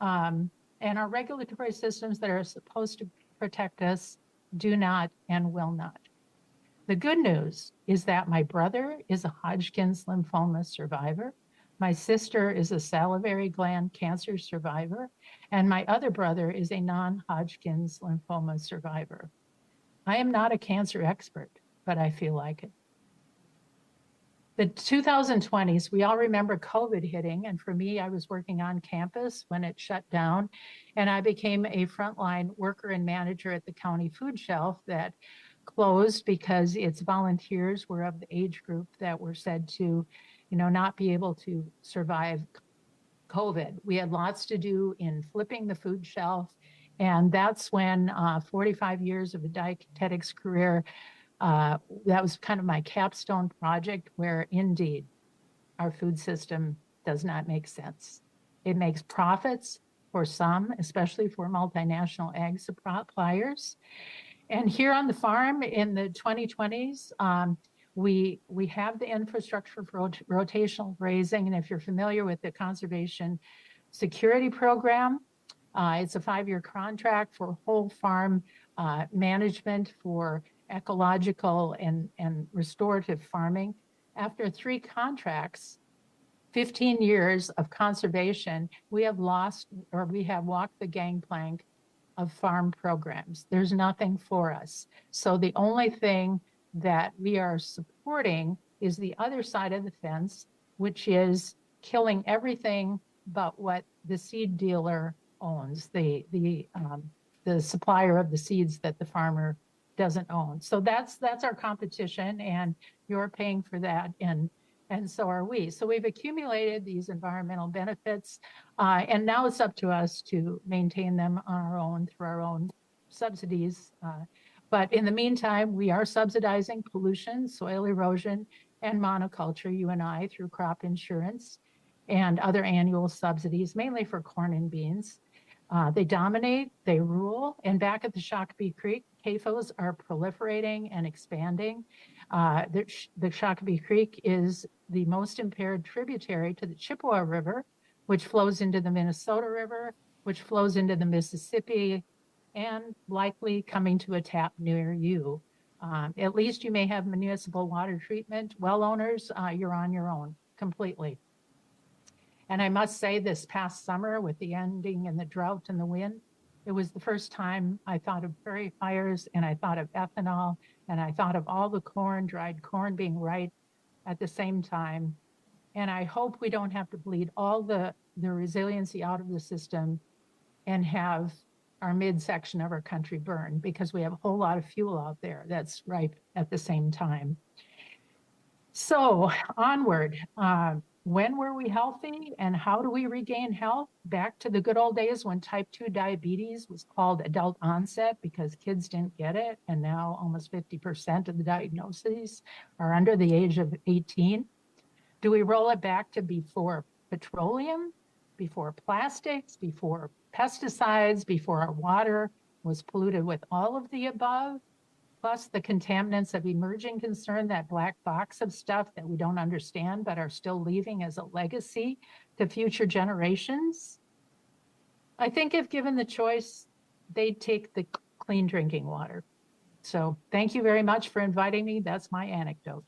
and our regulatory systems that are supposed to protect us do not and will not. The good news is that my brother is a Hodgkin's lymphoma survivor. My sister is a salivary gland cancer survivor, and my other brother is a non-Hodgkin's lymphoma survivor. I am not a cancer expert, but I feel like it. The 2020s, we all remember COVID hitting, and for me, I was working on campus when it shut down, and I became a frontline worker and manager at the county food shelf that closed because its volunteers were of the age group that were said to, not be able to survive COVID. We had lots to do in flipping the food shelf, and that's when 45 years of a dietetics career, that was kind of my capstone project, where indeed our food system does not make sense. It makes profits for some, especially for multinational ag suppliers. And here on the farm in the 2020s, we have the infrastructure for rotational grazing. And if you're familiar with the Conservation Security Program, it's a 5-year contract for whole farm management for ecological and restorative farming. After 3 contracts, 15 years of conservation, we have walked the gangplank of farm programs. There's nothing for us. So the only thing that we are supporting is the other side of the fence, which is killing everything but what the seed dealer owns, the supplier of the seeds that the farmer doesn't own. So that's our competition, and you're paying for that, and so are we. So we've accumulated these environmental benefits, and now it's up to us to maintain them on our own through our own subsidies. But in the meantime, we are subsidizing pollution, soil erosion, and monoculture, you and I, through crop insurance and other annual subsidies, mainly for corn and beans. They dominate, they rule, and back at the Shakopee Creek, CAFOs are proliferating and expanding. The Shakopee Creek is the most impaired tributary to the Chippewa River, which flows into the Minnesota River, which flows into the Mississippi, and likely coming to a tap near you. At least you may have municipal water treatment. Well owners, you're on your own completely. And I must say, this past summer, with the ending and the drought and the wind, it was the first time I thought of prairie fires, and I thought of ethanol, and I thought of all the corn, dried corn, being right at the same time. And I hope we don't have to bleed all the resiliency out of the system and have our midsection of our country burn, because we have a whole lot of fuel out there that's ripe at the same time. So onward. When were we healthy, and how do we regain health? Back to the good old days when type 2 diabetes was called adult onset because kids didn't get it, and now almost 50% of the diagnoses are under the age of 18. Do we roll it back to before petroleum, before plastics, before pesticides, before our water was polluted with all of the above, plus the contaminants of emerging concern, that black box of stuff that we don't understand but are still leaving as a legacy to future generations? I think if given the choice, they'd take the clean drinking water. So thank you very much for inviting me. That's my anecdote.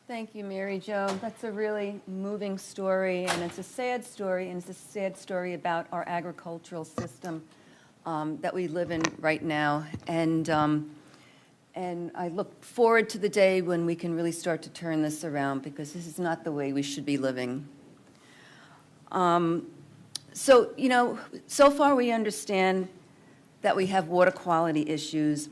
Thank you, Mary Jo. That's a really moving story, and it's a sad story, and it's a sad story about our agricultural system that we live in right now. And I look forward to the day when we can really start to turn this around, because this is not the way we should be living. So, you know, so far we understand that we have water quality issues.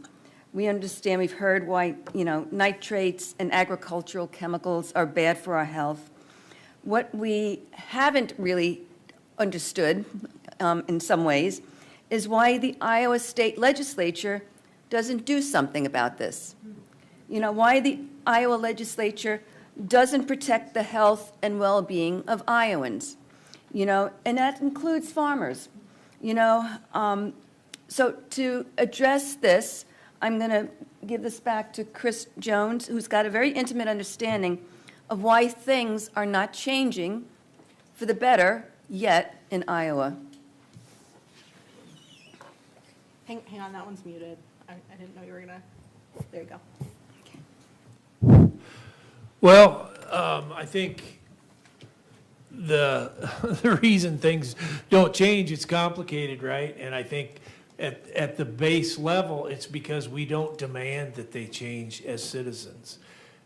We understand, we've heard why, you know, nitrates and agricultural chemicals are bad for our health. What we haven't really understood, in some ways, is why the Iowa State Legislature doesn't do something about this. You know, why the Iowa Legislature doesn't protect the health and well-being of Iowans, you know, and that includes farmers, you know. So to address this, I'm going to give this back to Chris Jones, who's got a very intimate understanding of why things are not changing for the better yet in Iowa. Hang on, that one's muted. I didn't know you were gonna, there you go. Well, I think the reason things don't change, it's complicated, right? And I think at the base level, it's because we don't demand that they change as citizens.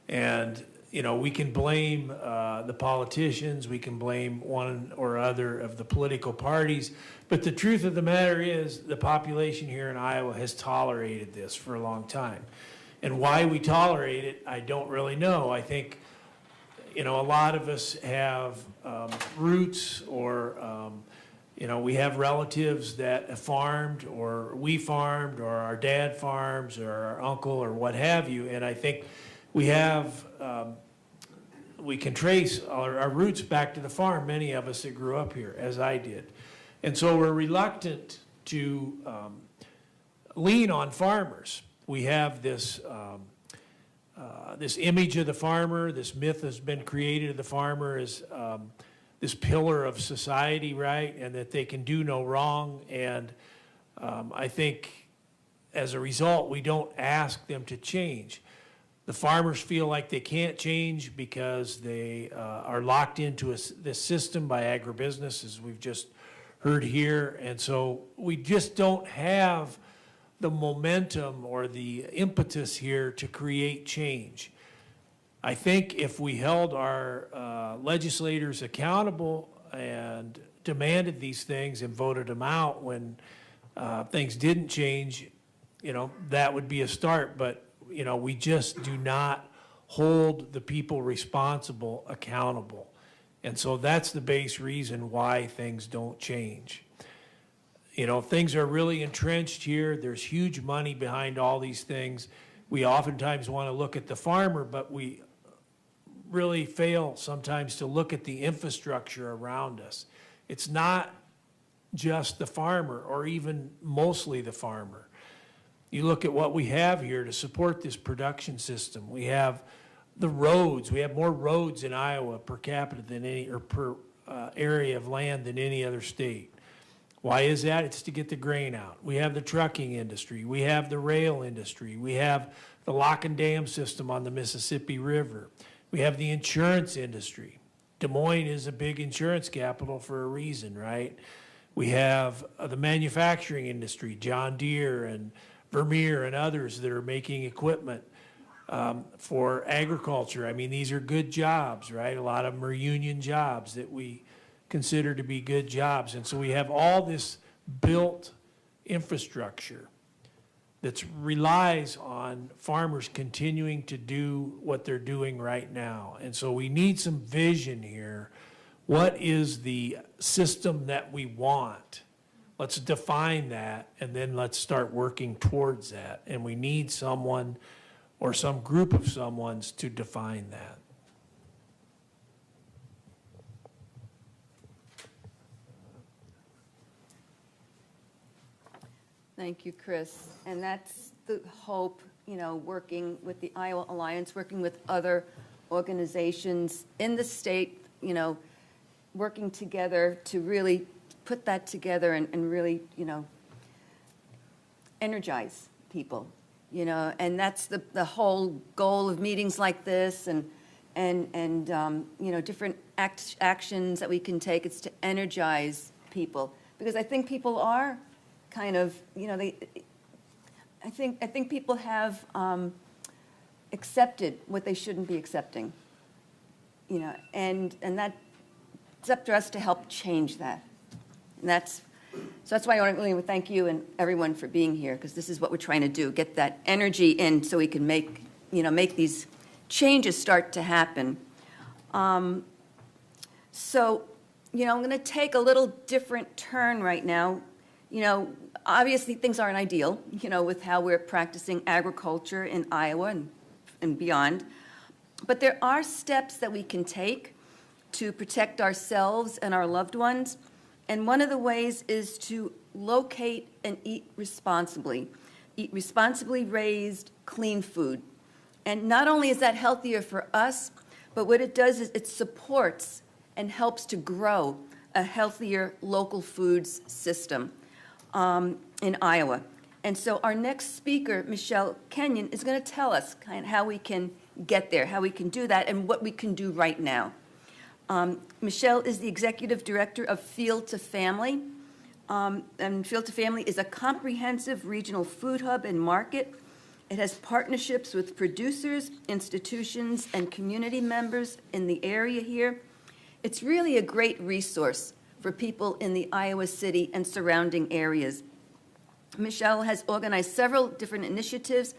And, you know, we can blame the politicians, we can blame one or other of the political parties, but the truth of the matter is the population here in Iowa has tolerated this for a long time. And why we tolerate it, I don't really know. I think, you know, a lot of us have roots or you know, we have relatives that have farmed, or we farmed, or our dad farms, or our uncle, or what have you. And I think we have, we can trace our roots back to the farm, many of us that grew up here, as I did. And so we're reluctant to lean on farmers. We have this, this image of the farmer, this myth has been created of the farmer as this pillar of society, right, and that they can do no wrong. And I think as a result, we don't ask them to change. The farmers feel like they can't change because they are locked into this system by agribusiness, as we've just heard here. And so we just don't have the momentum or the impetus here to create change. I think if we held our legislators accountable and demanded these things and voted them out when things didn't change, that would be a start. But, we just do not hold the people responsible accountable. And so that's the base reason why things don't change. Things are really entrenched here. There's huge money behind all these things. We oftentimes want to look at the farmer, but we really fail sometimes to look at the infrastructure around us. It's not just the farmer, or even mostly the farmer. You look at what we have here to support this production system. We have the roads. We have more roads in Iowa per capita than any, or per area of land than any other state. Why is that? It's to get the grain out. We have the trucking industry. We have the rail industry. We have the lock and dam system on the Mississippi River. We have the insurance industry. Des Moines is a big insurance capital for a reason, right? We have the manufacturing industry, John Deere and Vermeer and others that are making equipment for agriculture. I mean, these are good jobs, right? A lot of them are union jobs that we consider to be good jobs. And so we have all this built infrastructure that relies on farmers continuing to do what they're doing right now. And so we need some vision here. What is the system that we want? Let's define that, and then let's start working towards that. And we need someone or some group of someones to define that. Thank you, Chris. And that's the hope, working with the Iowa Alliance, working with other organizations in the state, working together to really put that together and really, energize people, and that's the whole goal of meetings like this and different actions that we can take. It's to energize people, because I think people are kind of, I think people have accepted what they shouldn't be accepting, and that it's up to us to help change that. And that's why I want to really thank you and everyone for being here, because this is what we're trying to do, get that energy in so we can make these changes start to happen. So, I'm going to take a little different turn right now. Obviously things aren't ideal, with how we're practicing agriculture in Iowa and beyond. But there are steps that we can take to protect ourselves and our loved ones. And one of the ways is to locate and eat responsibly raised, clean food. And not only is that healthier for us, but what it does is it supports and helps to grow a healthier local foods system in Iowa. And so our next speaker, Michelle Kenyon, is going to tell us kind of how we can get there, how we can do that, and what we can do right now. Michelle is the executive director of Field to Family. And Field to Family is a comprehensive regional food hub and market. It has partnerships with producers, institutions, and community members in the area here. It's really a great resource for people in the Iowa City and surrounding areas. Michelle has organized several different initiatives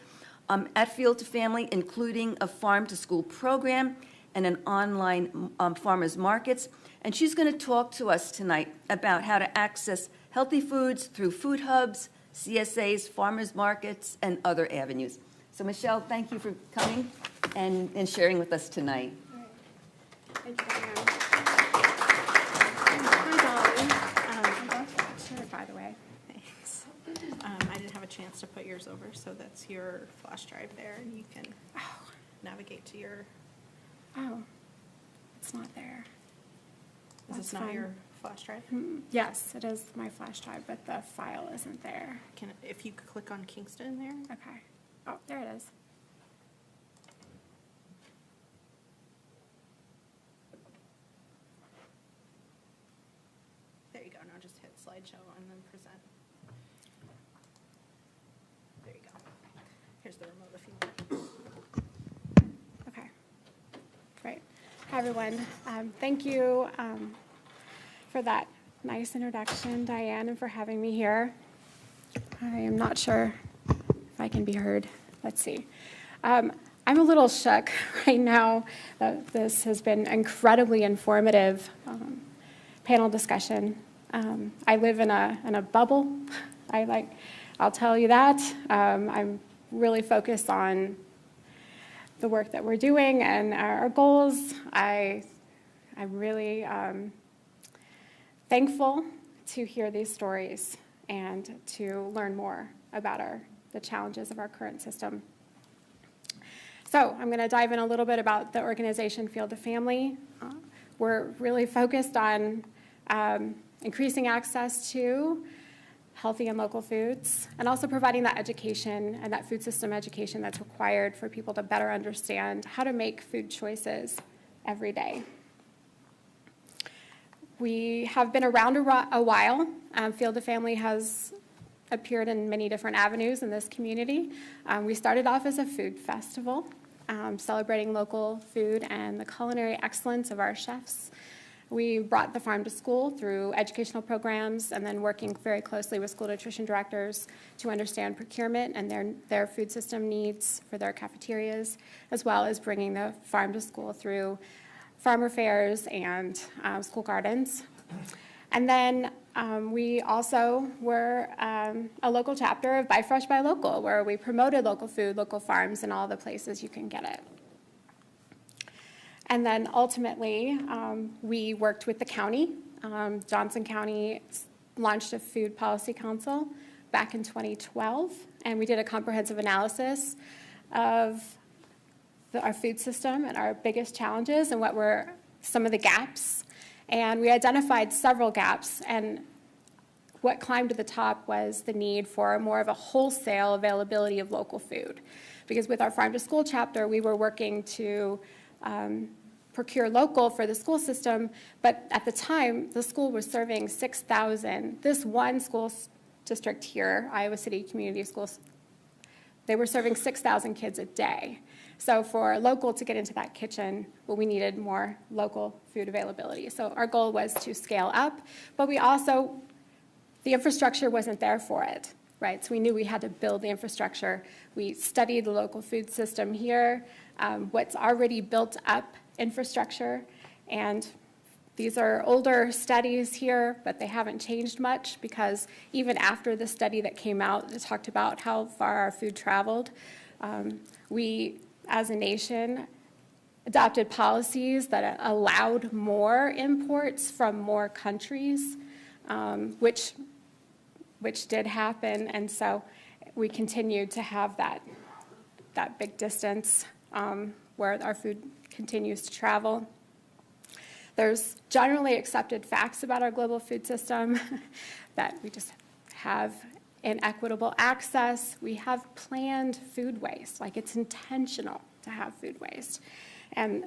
at Field to Family, including a farm-to-school program and an online farmers markets. And she's going to talk to us tonight about how to access healthy foods through food hubs, CSAs, farmers markets, and other avenues. So Michelle, thank you for coming and sharing with us tonight. Thank you, Diane. Hi, Dolly. Sure, by the way. Thanks. I didn't have a chance to put yours over, so that's your flash drive there, and you can navigate to your. Oh, it's not there. Is this That's not fine. your flash drive? Yes, it is my flash drive, but the file isn't there. If you could click on Kingston there. Okay. Oh, there it is. There you go. Now just hit slideshow and then present. There you go. Here's the remote if you want. Okay. Hi, everyone. Thank you for that nice introduction, Diane, and for having me here. I am not sure if I can be heard. Let's see. I'm a little shook right now that this has been incredibly informative panel discussion. I live in a bubble. I'll tell you that. I'm really focused on the work that we're doing and our goals. I'm really thankful to hear these stories and to learn more about the challenges of our current system. So I'm going to dive in a little bit about the organization Field to Family. We're really focused on increasing access to healthy and local foods, and also providing that education and that food system education that's required for people to better understand how to make food choices every day. We have been around a while. Field to Family has appeared in many different avenues in this community. We started off as a food festival, celebrating local food and the culinary excellence of our chefs. We brought the farm to school through educational programs and then working very closely with school nutrition directors to understand procurement and their food system needs for their cafeterias, as well as bringing the farm to school through farmer fairs and school gardens. And then we also were a local chapter of Buy Fresh, Buy Local, where we promoted local food, local farms, and all the places you can get it. And then ultimately, we worked with the county. Johnson County launched a food policy council back in 2012, and we did a comprehensive analysis of our food system and our biggest challenges and what were some of the gaps. And we identified several gaps, and what climbed to the top was the need for more of a wholesale availability of local food. Because with our Farm to School chapter, we were working to procure local for the school system, but at the time, the school was serving 6,000. This one school district here, Iowa City Community Schools, they were serving 6,000 kids a day. So for local to get into that kitchen, well, we needed more local food availability. So our goal was to scale up, but we also, the infrastructure wasn't there for it, right? So we knew we had to build the infrastructure. We studied the local food system here, what's already built up infrastructure, and these are older studies here, but they haven't changed much because even after the study that came out that talked about how far our food traveled, we, as a nation, adopted policies that allowed more imports from more countries, which did happen, and so we continued to have that big distance where our food continues to travel. There's generally accepted facts about our global food system that we just have inequitable access. We have planned food waste, like it's intentional to have food waste. And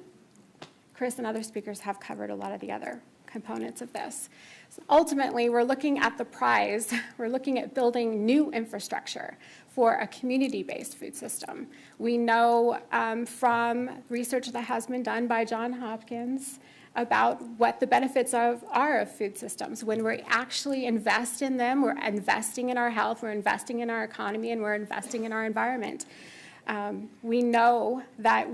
Chris and other speakers have covered a lot of the other components of this. So ultimately, we're looking at the prize. We're looking at building new infrastructure for a community-based food system. We know from research that has been done by Johns Hopkins about what the benefits are of food systems. When we actually invest in them, we're investing in our health, we're investing in our economy, and we're investing in our environment. We know that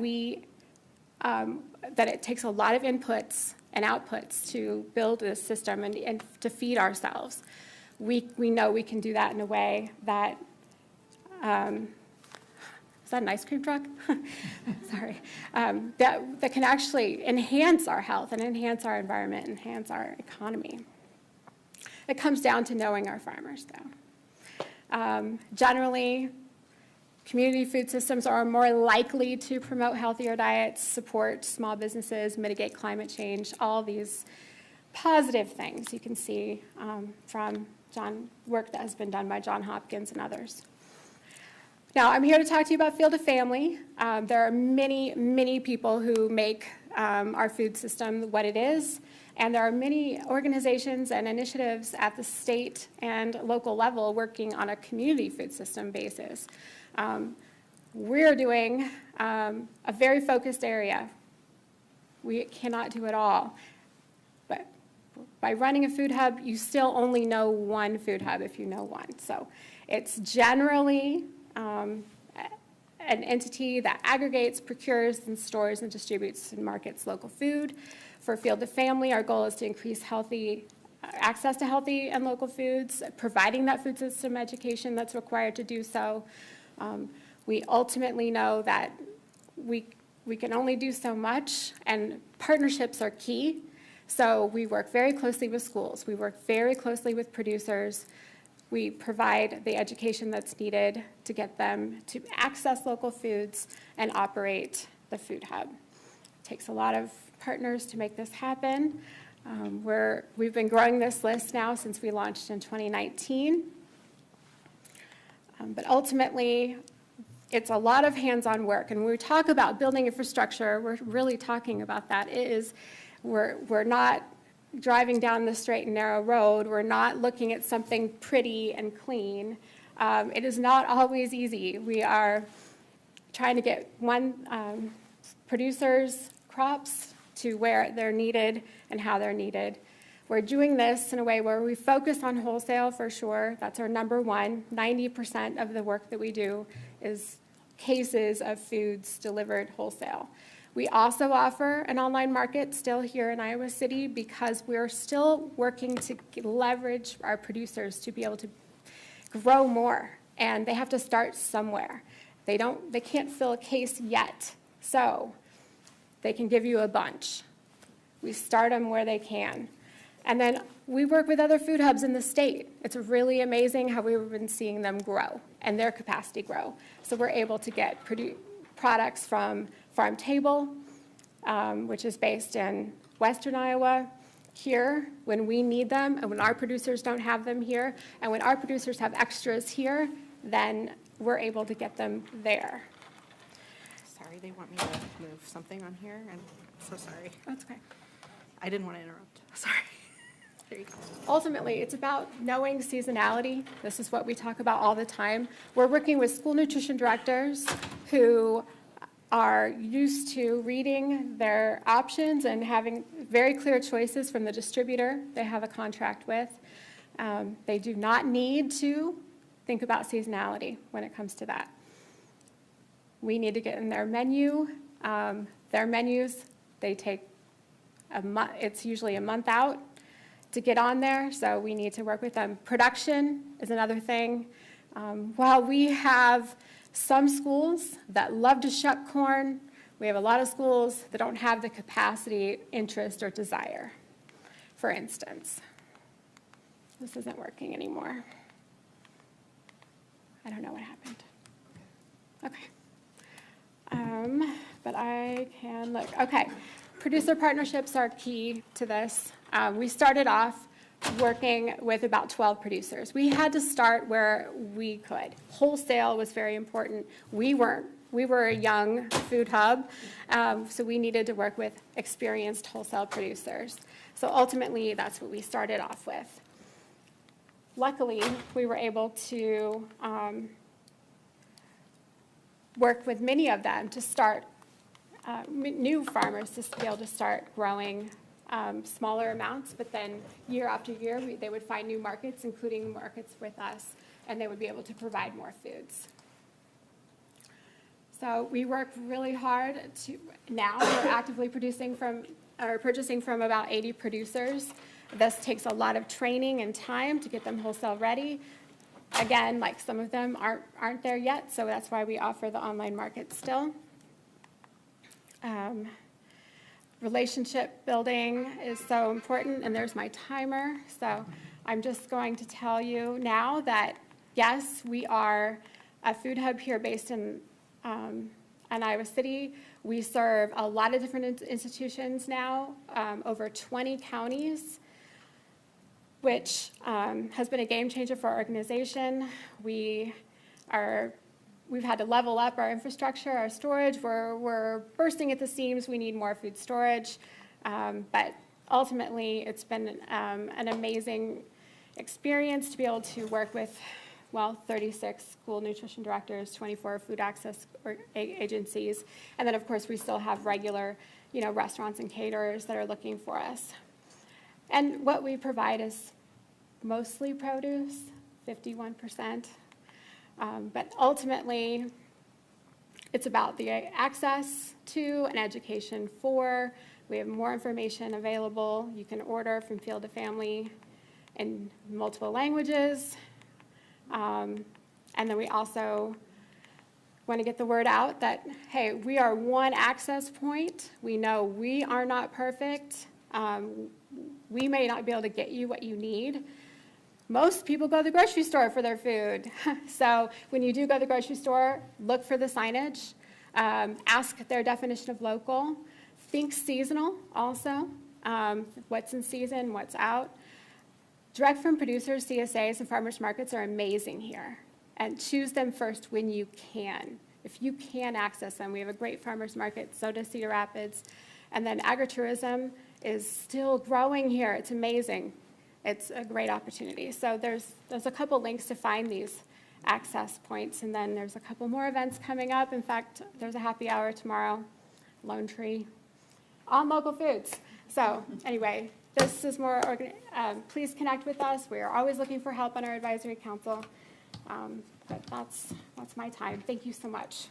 that it takes a lot of inputs and outputs to build this system and to feed ourselves. We know we can do that in a way that, is that an ice cream truck? Sorry. That can actually enhance our health and enhance our environment, enhance our economy. It comes down to knowing our farmers, though. Generally, community food systems are more likely to promote healthier diets, support small businesses, mitigate climate change, all these positive things you can see from work that has been done by Johns Hopkins and others. Now, I'm here to talk to you about Field to Family. There are many, many people who make our food system what it is, and there are many organizations and initiatives at the state and local level working on a community food system basis. We're doing a very focused area We cannot do it all. But by running a food hub, you still only know one food hub if you know one. So it's generally an entity that aggregates, procures, and stores and distributes and markets local food. For Field to Family, our goal is to increase access to healthy and local foods, providing that food system education that's required to do so. We ultimately know that we can only do so much, and partnerships are key. So we work very closely with schools. We work very closely with producers. We provide the education that's needed to get them to access local foods and operate the food hub. It takes a lot of partners to make this happen. We've been growing this list now since we launched in 2019. But ultimately, it's a lot of hands-on work. And when we talk about building infrastructure, we're really talking about that. We're not driving down the straight and narrow road. We're not looking at something pretty and clean. It is not always easy. We are trying to get producers' crops to where they're needed and how they're needed. We're doing this in a way where we focus on wholesale for sure. That's our number one. 90% of the work that we do is cases of foods delivered wholesale. We also offer an online market still here in Iowa City because we're still working to leverage our producers to be able to grow more, and they have to start somewhere. They can't fill a case yet, so they can give you a bunch. We start them where they can. And then we work with other food hubs in the state. It's really amazing how we've been seeing them grow and their capacity grow. So we're able to get products from Farm Table, which is based in Western Iowa, here when we need them and when our producers don't have them here. And when our producers have extras here, then we're able to get them there. Sorry, they want me to move something on here, and I'm so sorry. That's okay. I didn't want to interrupt. Sorry. There you go. Ultimately, it's about knowing seasonality. This is what we talk about all the time. We're working with school nutrition directors who are used to reading their options and having very clear choices from the distributor they have a contract with. They do not need to think about seasonality when it comes to that. We need to get in their menu. Their menus, they take it's usually a month out to get on there, so we need to work with them. Production is another thing. While we have some schools that love to shuck corn, we have a lot of schools that don't have the capacity, interest, or desire. For instance, this isn't working anymore. I don't know what happened. Okay. But I can look. Okay. Producer partnerships are key to this. We started off working with about 12 producers. We had to start where we could. Wholesale was very important. We were a young food hub, so we needed to work with experienced wholesale producers. So ultimately, that's what we started off with. Luckily, we were able to work with many of them to start new farmers to be able to start growing smaller amounts, but then year after year, they would find new markets, including markets with us, and they would be able to provide more foods. So we work really hard now we're actively purchasing from about 80 producers. This takes a lot of training and time to get them wholesale ready. Again, like some of them aren't there yet, so that's why we offer the online market still. Relationship building is so important, and there's my timer. So I'm just going to tell you now that, yes, we are a food hub here based in Iowa City. We serve a lot of different institutions now, over 20 counties, which has been a game changer for our organization. We've had to level up our infrastructure, our storage. We're bursting at the seams. We need more food storage. But ultimately, it's been an amazing experience to be able to work with 36 school nutrition directors, 24 food access agencies, and then, of course, we still have regular, restaurants and caterers that are looking for us. And what we provide is mostly produce, 51%. But ultimately, it's about the access to and education for. We have more information available. You can order from Field to Family in multiple languages. And then we also want to get the word out that, hey, we are one access point. We know we are not perfect. We may not be able to get you what you need. Most people go to the grocery store for their food. So when you do go to the grocery store, look for the signage. Ask their definition of local. Think seasonal also. What's in season, what's out. Direct from producers, CSAs, and farmers markets are amazing here. And choose them first when you can. If you can access them, we have a great farmers market, so does Cedar Rapids. And then agritourism is still growing here. It's amazing. It's a great opportunity. So there's a couple links to find these access points, and then there's a couple more events coming up. In fact, there's a happy hour tomorrow, Lone Tree, on local foods. So anyway, this is more, please connect with us. We are always looking for help on our advisory council. But that's my time. Thank you so much.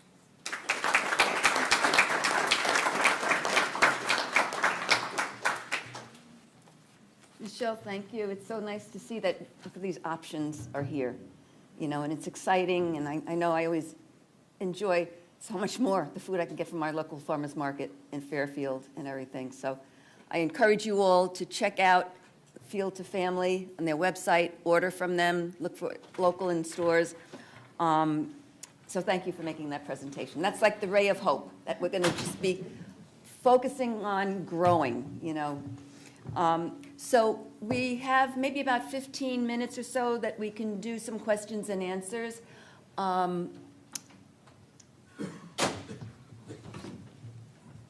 Michelle, thank you. It's so nice to see that these options are here, and it's exciting. And I know I always enjoy so much more the food I can get from our local farmers market in Fairfield and everything. So I encourage you all to check out Field to Family on their website, order from them, look for local in stores. So thank you for making that presentation. That's like the ray of hope, that we're going to just be focusing on growing, So we have maybe about 15 minutes or so that we can do some questions and answers.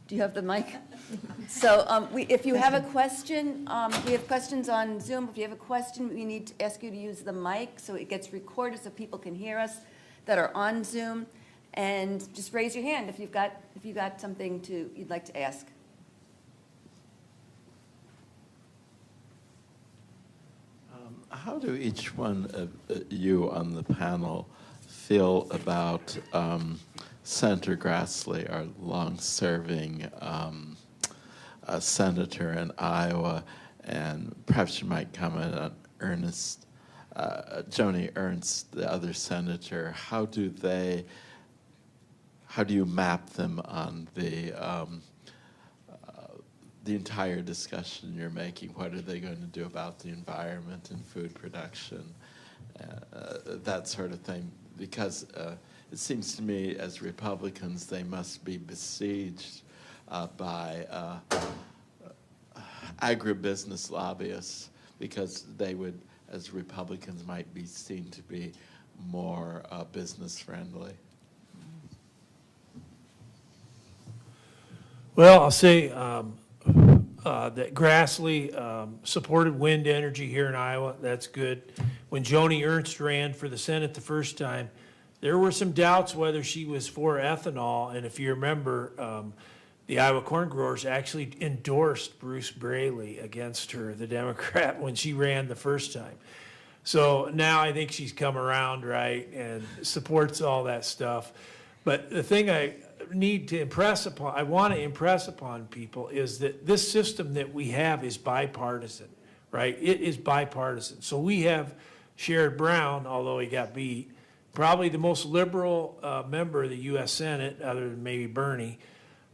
Do you have the mic? So if you have a question, we have questions on Zoom. If you have a question, we need to ask you to use the mic so it gets recorded so people can hear us that are on Zoom. And just raise your hand if you've got something you'd like to ask. How do each one of you on the panel feel about Senator Grassley, our long-serving senator in Iowa, and perhaps you might comment on Joni Ernst, the other senator. How do you map them on the entire discussion you're making? What are they going to do about the environment and food production, that sort of thing? Because it seems to me, as Republicans, they must be besieged by agribusiness lobbyists, because they would, as Republicans, might be seen to be more business friendly. Well, I'll say that Grassley supported wind energy here in Iowa. That's good. When Joni Ernst ran for the Senate the first time, there were some doubts whether she was for ethanol. And if you remember, the Iowa corn growers actually endorsed Bruce Braley against her, the Democrat, when she ran the first time. So now I think she's come around, right, and supports all that stuff. But the thing I want to impress upon people is that this system that we have is bipartisan, right? It is bipartisan. So we have Sherrod Brown, although he got beat, probably the most liberal member of the U.S. Senate, other than maybe Bernie.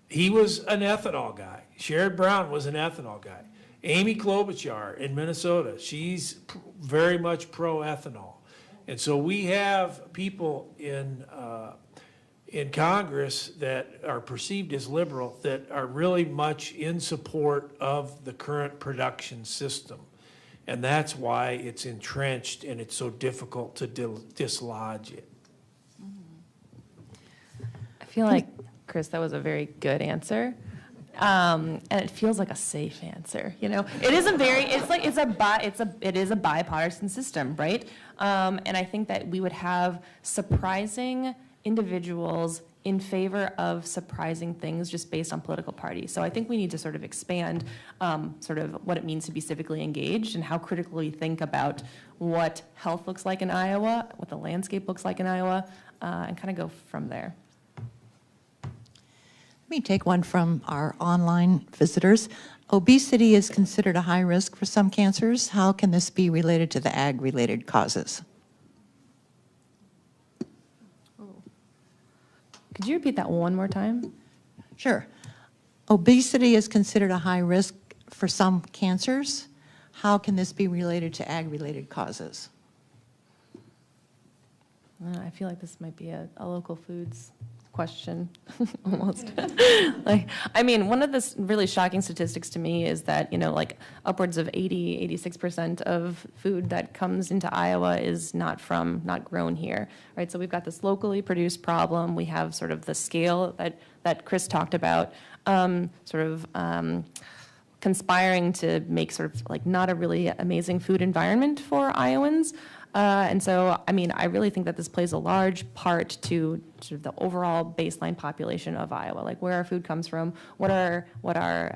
He was an ethanol guy. Sherrod Brown was an ethanol guy. Amy Klobuchar in Minnesota, she's very much pro-ethanol. And so we have people in Congress that are perceived as liberal that are really much in support of the current production system. And that's why it's entrenched and it's so difficult to dislodge it. I feel like, Chris, that was a very good answer. And it feels like a safe answer, you know? It isn't very, it is a bipartisan system, right? And I think that we would have surprising individuals in favor of surprising things just based on political party. So I think we need to sort of expand sort of what it means to be civically engaged and how critically think about what health looks like in Iowa, what the landscape looks like in Iowa, and kind of go from there. Let me take one from our online visitors. Obesity is considered a high risk for some cancers. How can this be related to the ag-related causes? Could you repeat that one more time? Sure. Obesity is considered a high risk for some cancers. How can this be related to ag-related causes? I feel like this might be a local foods question, almost. I mean, one of the really shocking statistics to me is that, you know, like upwards of 86% of food that comes into Iowa is not grown here, right? So we've got this locally produced problem. We have sort of the scale that Chris talked about, conspiring to make sort of like not a really amazing food environment for Iowans. And so, I mean, I really think that this plays a large part to sort of the overall baseline population of Iowa, like where our food comes from, what our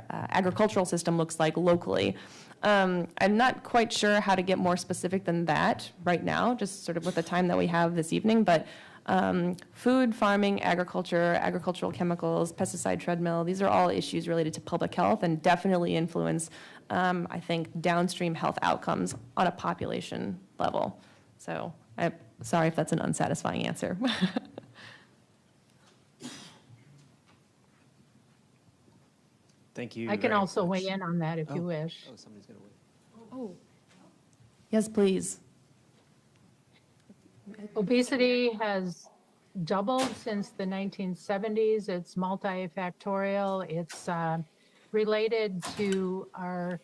agricultural system looks like locally. I'm not quite sure how to get more specific than that right now, just sort of with the time that we have this evening, but food, farming, agriculture, agricultural chemicals, pesticide treadmill, these are all issues related to public health and definitely influence, I think, downstream health outcomes on a population level. So I'm sorry if that's an unsatisfying answer. Thank you. I can very also much. weigh in on that if you wish. Oh, somebody's going to weigh. Oh. Yes, please. Obesity has doubled since the 1970s. It's multifactorial. It's related to our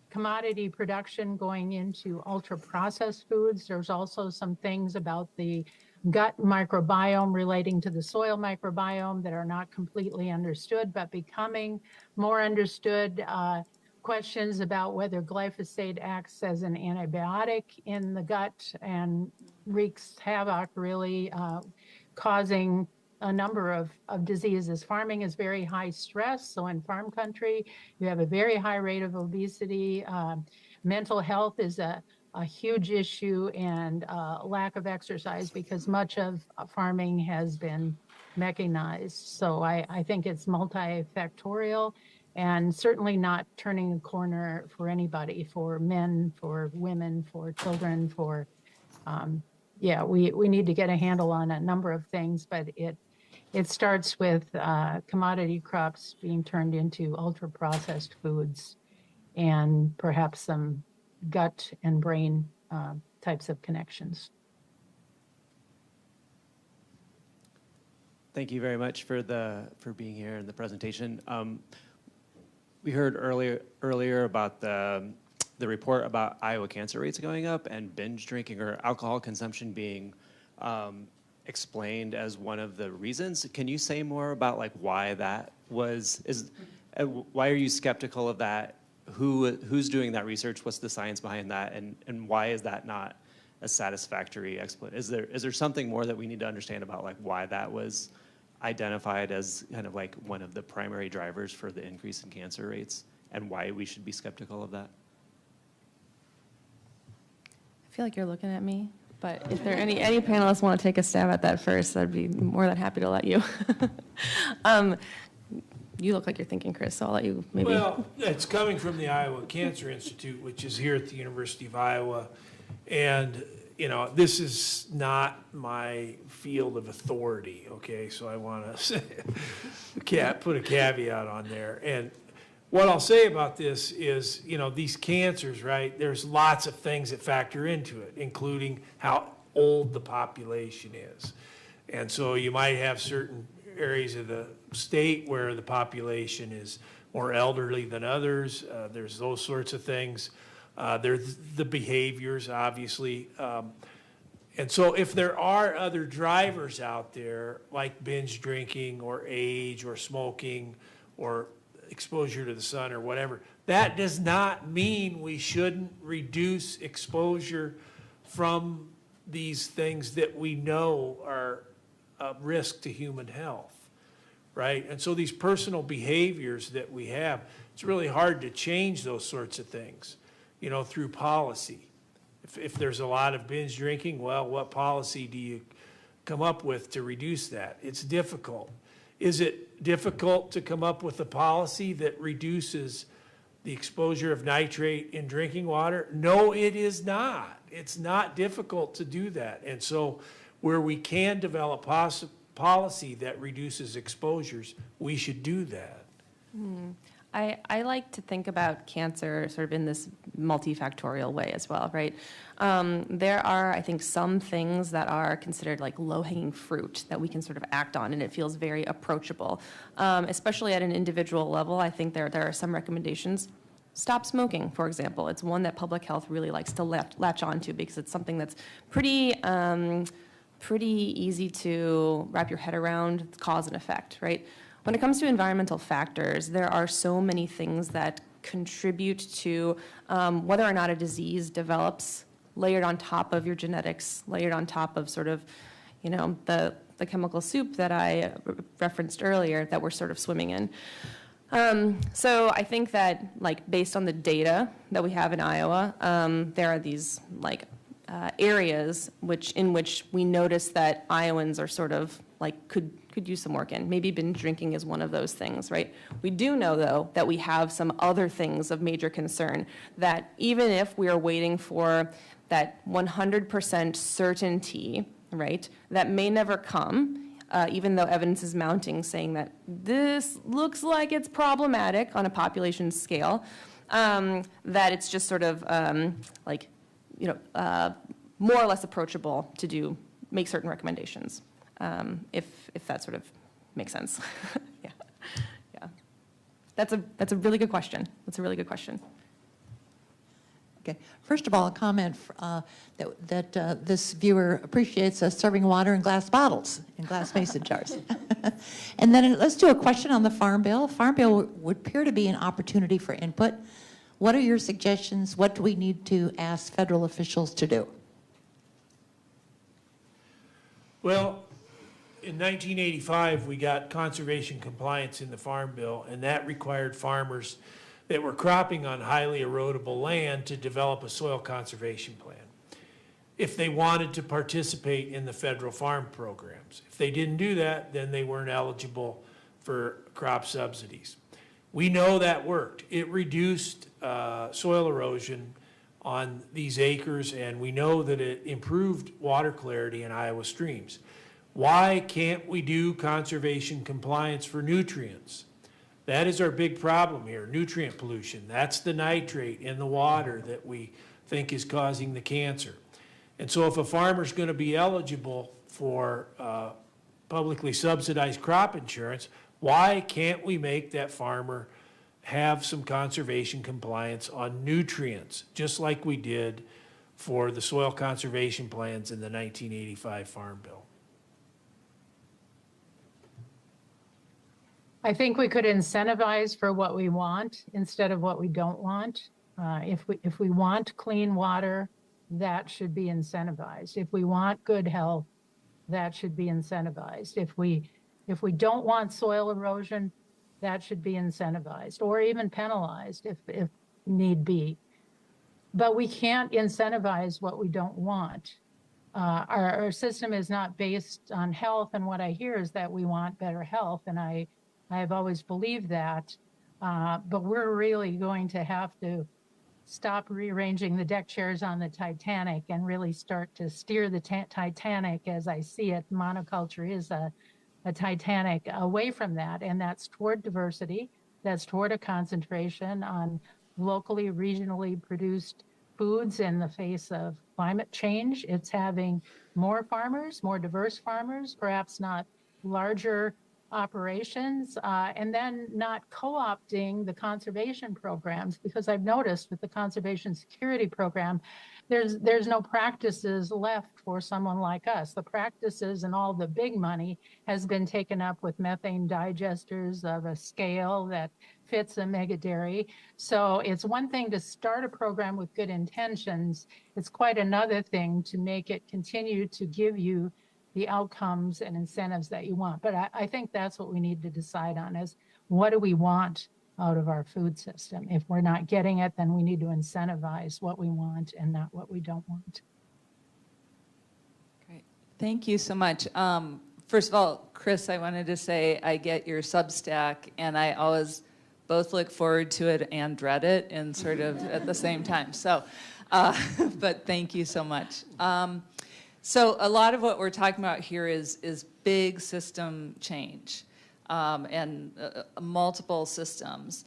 commodity production going into ultra-processed foods. There's also some things about the gut microbiome relating to the soil microbiome that are not completely understood, but becoming more understood. Questions about whether glyphosate acts as an antibiotic in the gut and wreaks havoc, really causing a number of diseases. Farming is very high stress, so in farm country, you have a very high rate of obesity. Mental health is a huge issue, and lack of exercise because much of farming has been mechanized. So I think it's multifactorial and certainly not turning a corner for anybody, for men, for women, for children, for, we need to get a handle on a number of things, but it starts with commodity crops being turned into ultra-processed foods and perhaps some gut and brain types of connections. Thank you very much for being here and the presentation. We heard earlier about the report about Iowa cancer rates going up and binge drinking or alcohol consumption being explained as one of the reasons. Can you say more about like why that why are you skeptical of that? Who's doing that research? What's the science behind that? And why is that not a satisfactory explanation? Is there something more that we need to understand about like why that was identified as kind of like one of the primary drivers for the increase in cancer rates and why we should be skeptical of that? I feel like you're looking at me, but if there any panelists want to take a stab at that first, I'd be more than happy to let you. You look like you're thinking, Chris, so I'll let you maybe. Well, it's coming from the Iowa Cancer Institute, which is here at the University of Iowa. And, you know, this is not my field of authority, okay? So I want to put a caveat on there. And what I'll say about this is, you know, these cancers, right, there's lots of things that factor into it, including how old the population is. And so you might have certain areas of the state where the population is more elderly than others. There's those sorts of things. There's the behaviors, obviously. And so if there are other drivers out there, like binge drinking or age or smoking or exposure to the sun or whatever. That does not mean we shouldn't reduce exposure from these things that we know are a risk to human health, right? And so these personal behaviors that we have, it's really hard to change those sorts of things, you know, through policy. If there's a lot of binge drinking, well, what policy do you come up with to reduce that? It's difficult. Is it difficult to come up with a policy that reduces the exposure of nitrate in drinking water? No, it is not. It's not difficult to do that. And so where we can develop policy that reduces exposures, we should do that. I like to think about cancer sort of in this multifactorial way as well, right? There are, I think, some things that are considered like low-hanging fruit that we can sort of act on, and it feels very approachable. Especially at an individual level, I think there are some recommendations. Stop smoking, for example. It's one that public health really likes to latch onto because it's something that's pretty easy to wrap your head around, cause and effect, right? When it comes to environmental factors, there are so many things that contribute to whether or not a disease develops layered on top of your genetics, layered on top of sort of, you know, the chemical soup that I referenced earlier that we're sort of swimming in. So I think that, like, based on the data that we have in Iowa, there are these, like, areas in which we notice that Iowans are sort of, like, could use some work in. Maybe binge drinking is one of those things, right? We do know, though, that we have some other things of major concern that even if we are waiting for that 100% certainty, right, that may never come, even though evidence is mounting saying that this looks like it's problematic on a population scale, that it's just sort of like, you know, more or less approachable to make certain recommendations, if that sort of makes sense. Yeah. That's a really good question. That's a really good question. Okay. First of all, a comment that this viewer appreciates us serving water in glass bottles, in glass mason jars. And then let's do a question on the Farm Bill. Farm Bill would appear to be an opportunity for input. What are your suggestions? What do we need to ask federal officials to do? Well, in 1985, we got conservation compliance in the Farm Bill, and that required farmers that were cropping on highly erodible land to develop a soil conservation plan if they wanted to participate in the federal farm programs. If they didn't do that, then they weren't eligible for crop subsidies. We know that worked. It reduced soil erosion on these acres, and we know that it improved water clarity in Iowa streams. Why can't we do conservation compliance for nutrients? That is our big problem here, nutrient pollution. That's the nitrate in the water that we think is causing the cancer. And so if a farmer's going to be eligible for publicly subsidized crop insurance, why can't we make that farmer have some conservation compliance on nutrients, just like we did for the soil conservation plans in the 1985 Farm Bill? I think we could incentivize for what we want instead of what we don't want. If we want clean water, that should be incentivized. If we want good health, that should be incentivized. If we don't want soil erosion, that should be incentivized or even penalized if need be. But we can't incentivize what we don't want. Our system is not based on health, and what I hear is that we want better health, and I have always believed that, but we're really going to have to stop rearranging the deck chairs on the Titanic and really start to steer the Titanic as I see it. Monoculture is a Titanic away from that, and that's toward diversity. That's toward a concentration on locally, regionally produced foods in the face of climate change. It's having more farmers, more diverse farmers, perhaps not larger operations, and then not co-opting the conservation programs, because I've noticed with the conservation security program, there's no practices left for someone like us. The practices and all the big money has been taken up with methane digesters of a scale that fits a mega dairy. So it's one thing to start a program with good intentions. It's quite another thing to make it continue to give you the outcomes and incentives that you want. But I think that's what we need to decide on is what do we want out of our food system? If we're not getting it, then we need to incentivize what we want and not what we don't want. Great. Thank you so much. First of all, Chris, I wanted to say I get your Substack, and I always both look forward to it and dread it, and sort of at the same time. So, but thank you so much. So a lot of what we're talking about here is big system change and multiple systems.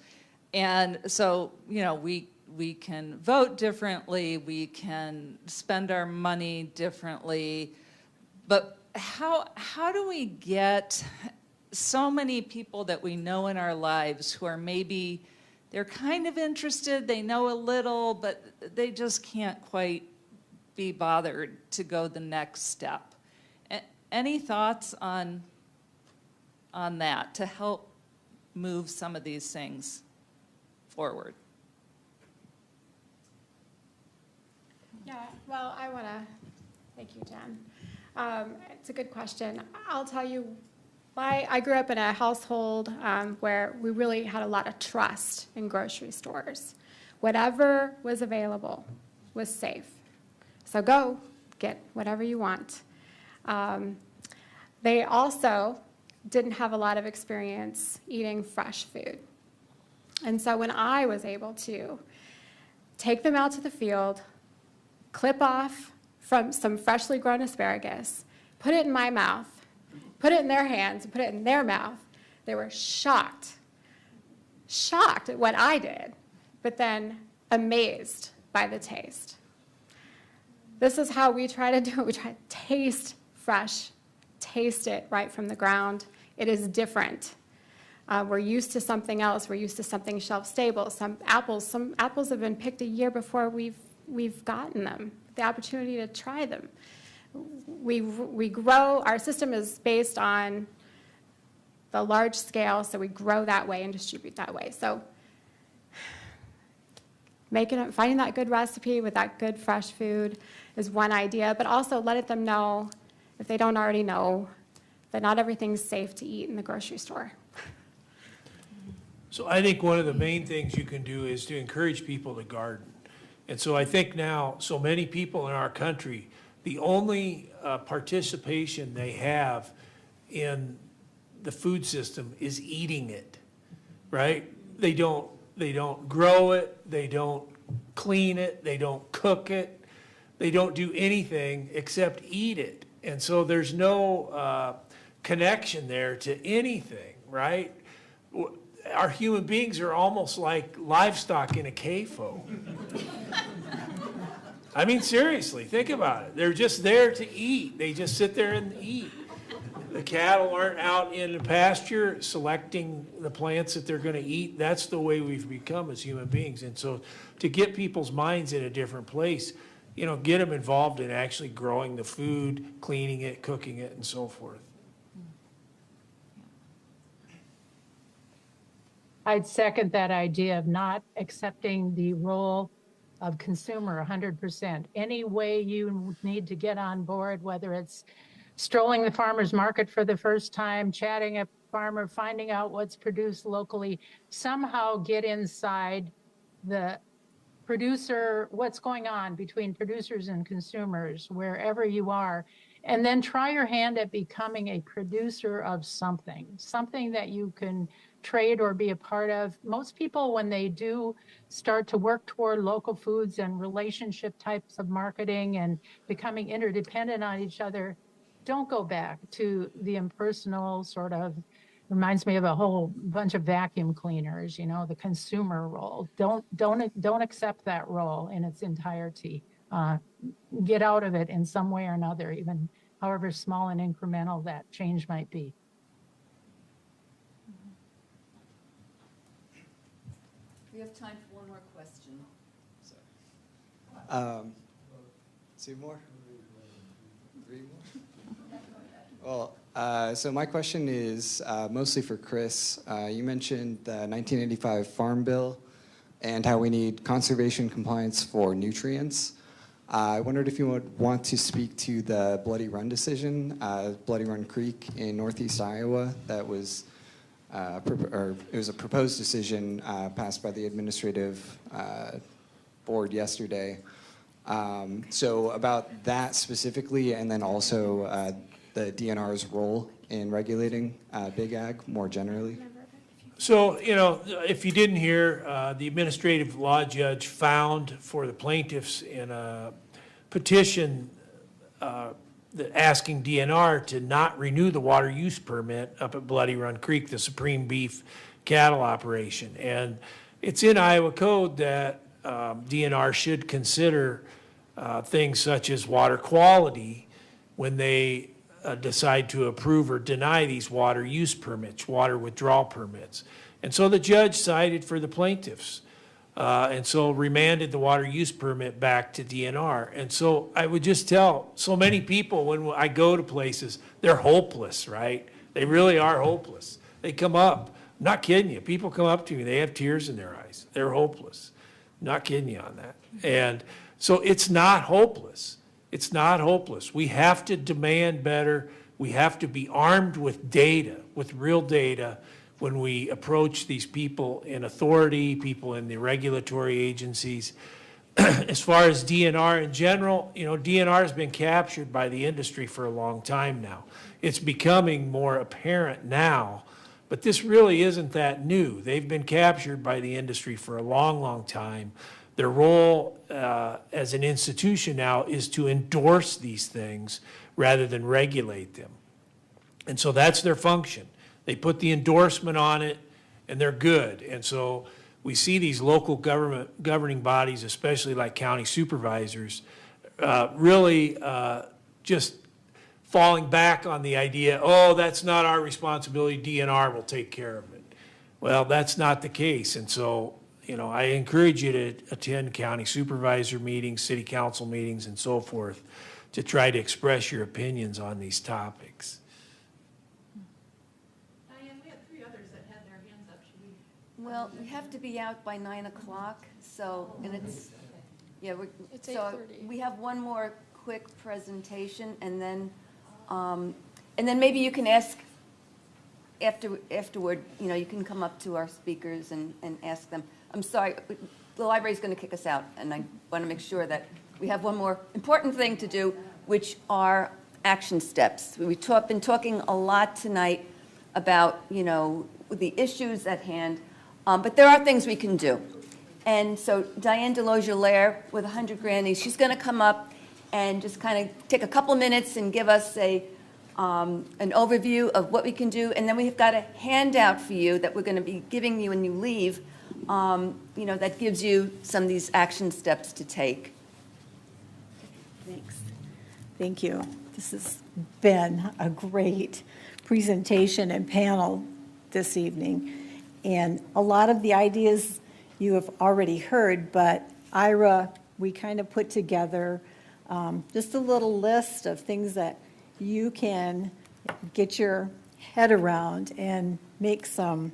And so, you know, we can vote differently, we can spend our money differently, but how do we get so many people that we know in our lives who are maybe, they're kind of interested, they know a little, but they just can't quite be bothered to go the next step? Any thoughts on that to help move some of these things forward? Yeah, well, I want to thank you, Jen. It's a good question. I'll tell you, I grew up in a household where we really had a lot of trust in grocery stores. Whatever was available was safe. So go get whatever you want. They also didn't have a lot of experience eating fresh food. And so when I was able to take them out to the field, clip off from some freshly grown asparagus, put it in my mouth, put it in their hands, and put it in their mouth, they were shocked at what I did, but then amazed by the taste. This is how we try to do it. We try to taste fresh, taste it right from the ground. It is different. We're used to something else. We're used to something shelf stable. Some apples have been picked a year before we've gotten them, the opportunity to try them. We grow, our system is based on the large scale, so we grow that way and distribute that way. So finding that good recipe with that good fresh food is one idea, but also letting them know, if they don't already know, that not everything's safe to eat in the grocery store. So I think one of the main things you can do is to encourage people to garden. And so I think now, so many people in our country, the only participation they have in the food system is eating it, right? They don't grow it, they don't clean it, they don't cook it, they don't do anything except eat it. And so there's no connection there to anything, right? Our human beings are almost like livestock in a CAFO. I mean, seriously, think about it. They're just there to eat. They just sit there and eat. The cattle aren't out in the pasture selecting the plants that they're going to eat. That's the way we've become as human beings. And so to get people's minds in a different place, you know, get them involved in actually growing the food, cleaning it, cooking it, and so forth. I'd second that idea of not accepting the role of consumer 100%. Any way you need to get on board, whether it's strolling the farmer's market for the first time, chatting a farmer, finding out what's produced locally, somehow get inside the producer, what's going on between producers and consumers, wherever you are, and then try your hand at becoming a producer of something that you can trade or be a part of. Most people, when they do start to work toward local foods and relationship types of marketing and becoming interdependent on each other, don't go back to the impersonal sort of, reminds me of a whole bunch of vacuum cleaners, you know, the consumer role. Don't accept that role in its entirety. Get out of it in some way or another, even however small and incremental that change might be. We have time for one more question. Two more? Three more? Well, so my question is mostly for Chris. You mentioned the 1985 Farm Bill and how we need conservation compliance for nutrients. I wondered if you would want to speak to the Bloody Run decision, Bloody Run Creek in northeast Iowa. That was, it was a proposed decision passed by the administrative board yesterday. So about that specifically, and then also the DNR's role in regulating big ag more generally. So, you know, if you didn't hear, the administrative law judge found for the plaintiffs in a petition asking DNR to not renew the water use permit up at Bloody Run Creek, the Supreme Beef cattle operation. And it's in Iowa code that DNR should consider things such as water quality when they decide to approve or deny these water use permits, water withdrawal permits. And so the judge sided for the plaintiffs, and so remanded the water use permit back to DNR. And so I would just tell so many people when I go to places, they're hopeless, right? They really are hopeless. They come up, I'm not kidding you, people come up to me, they have tears in their eyes. They're hopeless. I'm not kidding you on that. And so it's not hopeless. It's not hopeless. We have to demand better. We have to be armed with data, with real data, when we approach these people in authority, people in the regulatory agencies. As far as DNR in general, you know, DNR has been captured by the industry for a long time now. It's becoming more apparent now, but this really isn't that new. They've been captured by the industry for a long, long time. Their role as an institution now is to endorse these things rather than regulate them. And so that's their function. They put the endorsement on it, and they're good. And so we see these local governing bodies, especially like county supervisors, really just falling back on the idea, oh, that's not our responsibility, DNR will take care of it. Well, that's not the case. And so, you know, I encourage you to attend county supervisor meetings, city council meetings, and so forth to try to express your opinions on these topics. Diane, we had three others that had their hands up. Should we? Well, we have to be out by 9 o'clock, so, and it's, yeah, It's so 8:30. we have one more quick presentation, and then maybe you can ask afterward, you know, you can come up to our speakers and ask them. I'm sorry, the library's going to kick us out, and I want to make sure that we have one more important thing to do, which are action steps. We've been talking a lot tonight about, you know, the issues at hand, but there are things we can do. And so Diane Deloge-Lair with 100 Grannies, she's going to come up and just kind of take a couple minutes and give us an overview of what we can do. And then we've got a handout for you that we're going to be giving you when you leave, you know, that gives you some of these action steps to take. Thanks. Thank you. This has been a great presentation and panel this evening. And a lot of the ideas you have already heard, but Ira, we kind of put together just a little list of things that you can get your head around and make some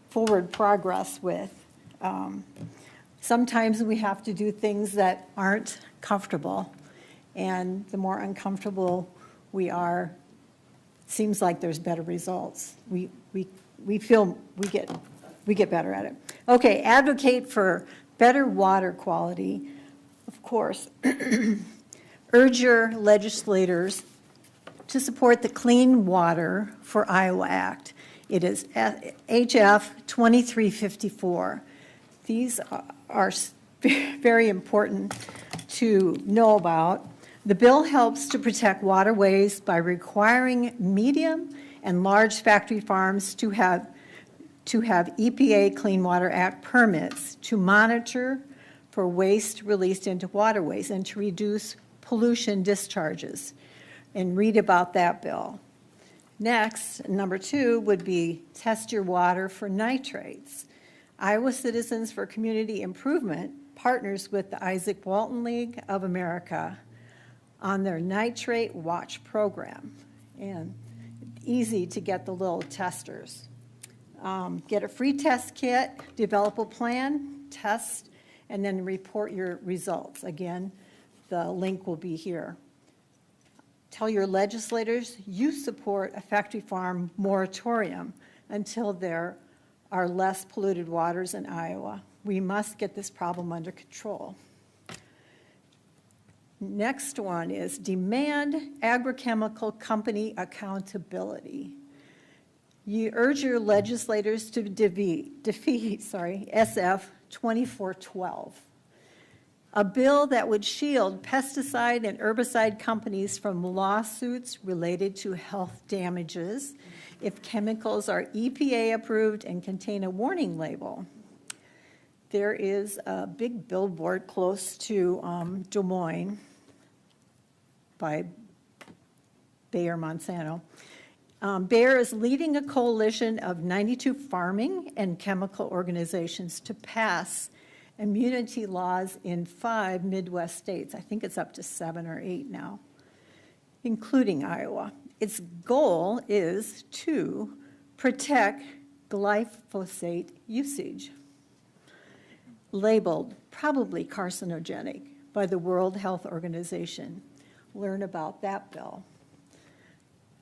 forward progress with. Sometimes we have to do things that aren't comfortable, and the more uncomfortable we are, it seems like there's better results. We feel we get better at it. Okay, advocate for better water quality, of course. Urge your legislators to support the Clean Water for Iowa Act. It is HF 2354. These are very important to know about. The bill helps to protect waterways by requiring medium and large factory farms to have EPA Clean Water Act permits to monitor for waste released into waterways and to reduce pollution discharges. And read about that bill. Next, number 2 would be test your water for nitrates. Iowa Citizens for Community Improvement partners with the Isaac Walton League of America on their Nitrate Watch program. And easy to get the little testers. Get a free test kit, develop a plan, test, and then report your results. Again, the link will be here. Tell your legislators you support a factory farm moratorium until there are less polluted waters in Iowa. We must get this problem under control. Next one is demand agrochemical company accountability. You urge your legislators to defeat SF 2412, a bill that would shield pesticide and herbicide companies from lawsuits related to health damages if chemicals are EPA approved and contain a warning label. There is a big billboard close to Des Moines by Bayer Monsanto. Bayer is leading a coalition of 92 farming and chemical organizations to pass immunity laws in 5 Midwest states. I think it's up to 7 or 8 now, including Iowa. Its goal is to protect glyphosate usage, labeled probably carcinogenic by the World Health Organization. Learn about that bill.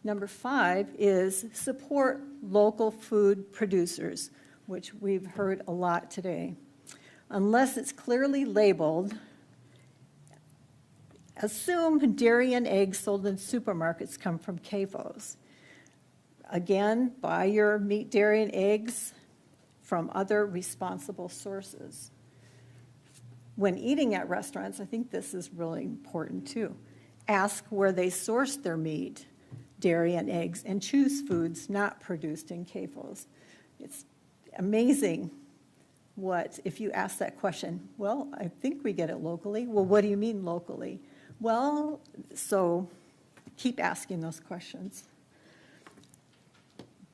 Number 5 is support local food producers, which we've heard a lot today. Unless it's clearly labeled, assume dairy and eggs sold in supermarkets come from CAFOs. Again, buy your meat, dairy, and eggs from other responsible sources. When eating at restaurants, I think this is really important too. Ask where they source their meat, dairy, and eggs, and choose foods not produced in CAFOs. It's amazing what, if you ask that question, well, I think we get it locally. Well, what do you mean locally? Well, so keep asking those questions.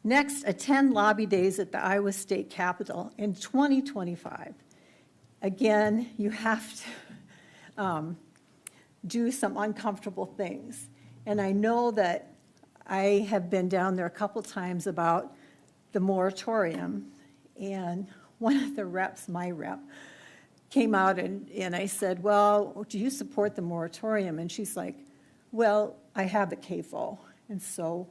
Next, attend lobby days at the Iowa State Capitol in 2025. Again, you have to do some uncomfortable things. And I know that I have been down there a couple times about the moratorium, and one of the reps, my rep, came out and I said, well, do you support the moratorium? And she's like, well, I have a CAFO. And so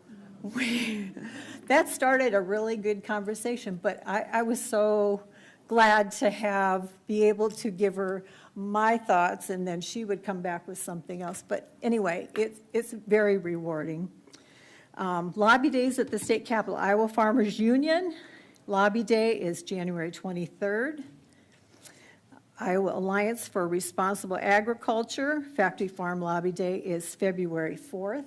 that started a really good conversation, but I was so glad to be able to give her my thoughts, and then she would come back with something else. But anyway, it's very rewarding. Lobby days at the State Capitol. Iowa Farmers Union, lobby day is January 23rd. Iowa Alliance for Responsible Agriculture, Factory Farm Lobby Day is February 4th.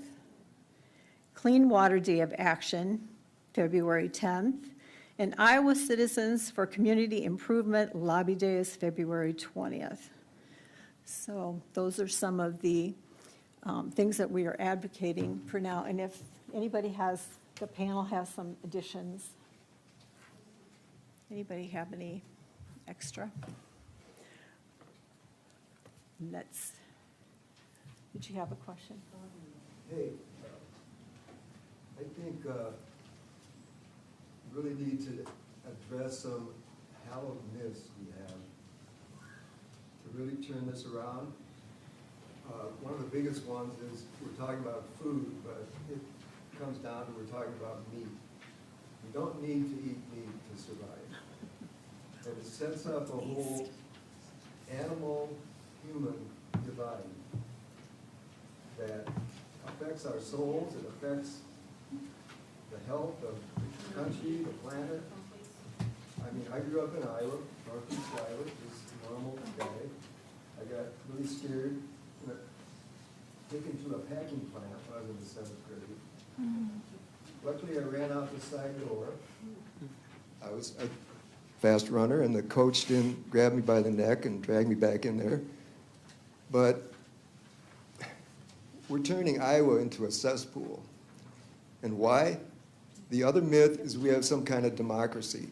Clean Water Day of Action, February 10th. And Iowa Citizens for Community Improvement Lobby Day is February 20th. So those are some of the things that we are advocating for now. And if anybody the panel has some additions. Anybody have any extra? Did you have a question? Hey, I think we really need to address some hallowed myths we have to really turn this around. One of the biggest ones is we're talking about food, but it comes down to we're talking about meat. We don't need to eat meat to survive. And it sets up a whole animal-human divide that affects our souls, it affects the health of the country, the planet. I mean, I grew up in Iowa, northeast Iowa, just a normal guy. I got really scared, taken to a packing plant when I was in the 7th grade. Luckily, I ran out the side door. I was a fast runner, and the coach didn't grab me by the neck and drag me back in there. But we're turning Iowa into a cesspool. And why? The other myth is we have some kind of democracy.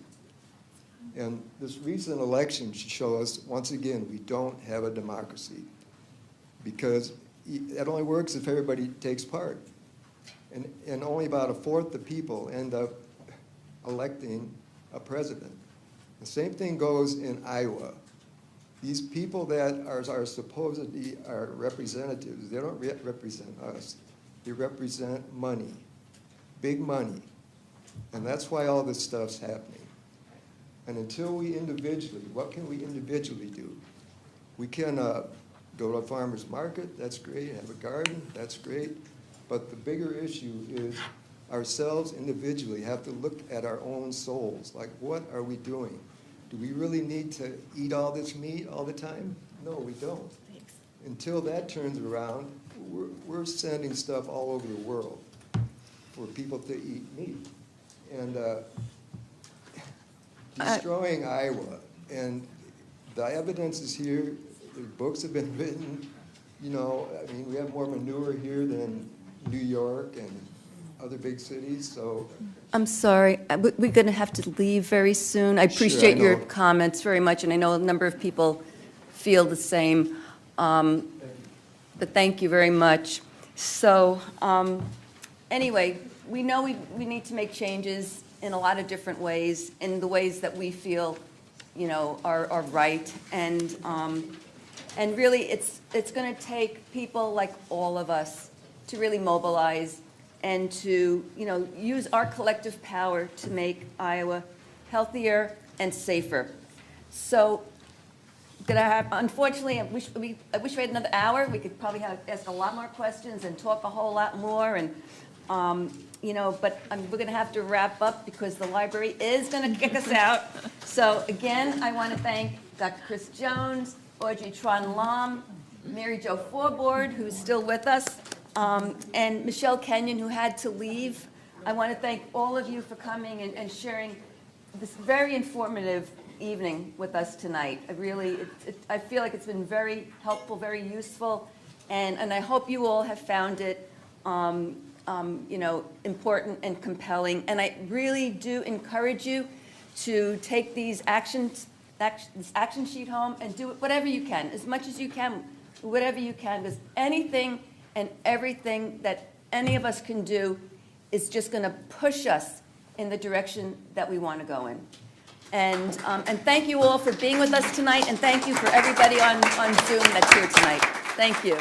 And this recent election should show us, once again, we don't have a democracy. Because it only works if everybody takes part. And only about a fourth of people end up electing a president. The same thing goes in Iowa. These people that are supposedly our representatives, they don't represent us. They represent money, big money. And that's why all this stuff's happening. And until we individually, what can we individually do? We can go to a farmer's market, that's great, have a garden, that's great. But the bigger issue is ourselves individually have to look at our own souls. Like, what are we doing? Do we really need to eat all this meat all the time? No, we don't. Thanks. Until that turns around, we're sending stuff all over the world for people to eat meat. And destroying Iowa, and the evidence is here, the books have been written, you know, I mean, we have more manure here than New York and other big cities, so. I'm sorry, we're going to have to leave very soon. I appreciate your comments very much, and I know a number of people feel the same. But thank you very much. So anyway, we know we need to make changes in a lot of different ways, in the ways that we feel, you know, are right. And really, it's going to take people like all of us to really mobilize and to, you know, use our collective power to make Iowa healthier and safer. So, unfortunately, I wish we had another hour. We could probably ask a lot more questions and talk a whole lot more. And you know, but we're going to have to wrap up because the library is going to kick us out. So again, I want to thank Dr. Chris Jones, Audrey Tran, Mary Jo Forboard, who's still with us, and Michelle Kenyon, who had to leave. I want to thank all of you for coming and sharing this very informative evening with us tonight. I feel like it's been very helpful, very useful, and I hope you all have found it you know, important and compelling. And I really do encourage you to take this action sheet home and do whatever you can, as much as you can, whatever you can, because anything and everything that any of us can do is just going to push us in the direction that we want to go in. And thank you all for being with us tonight, and thank you for everybody on Zoom that's here tonight. Thank you.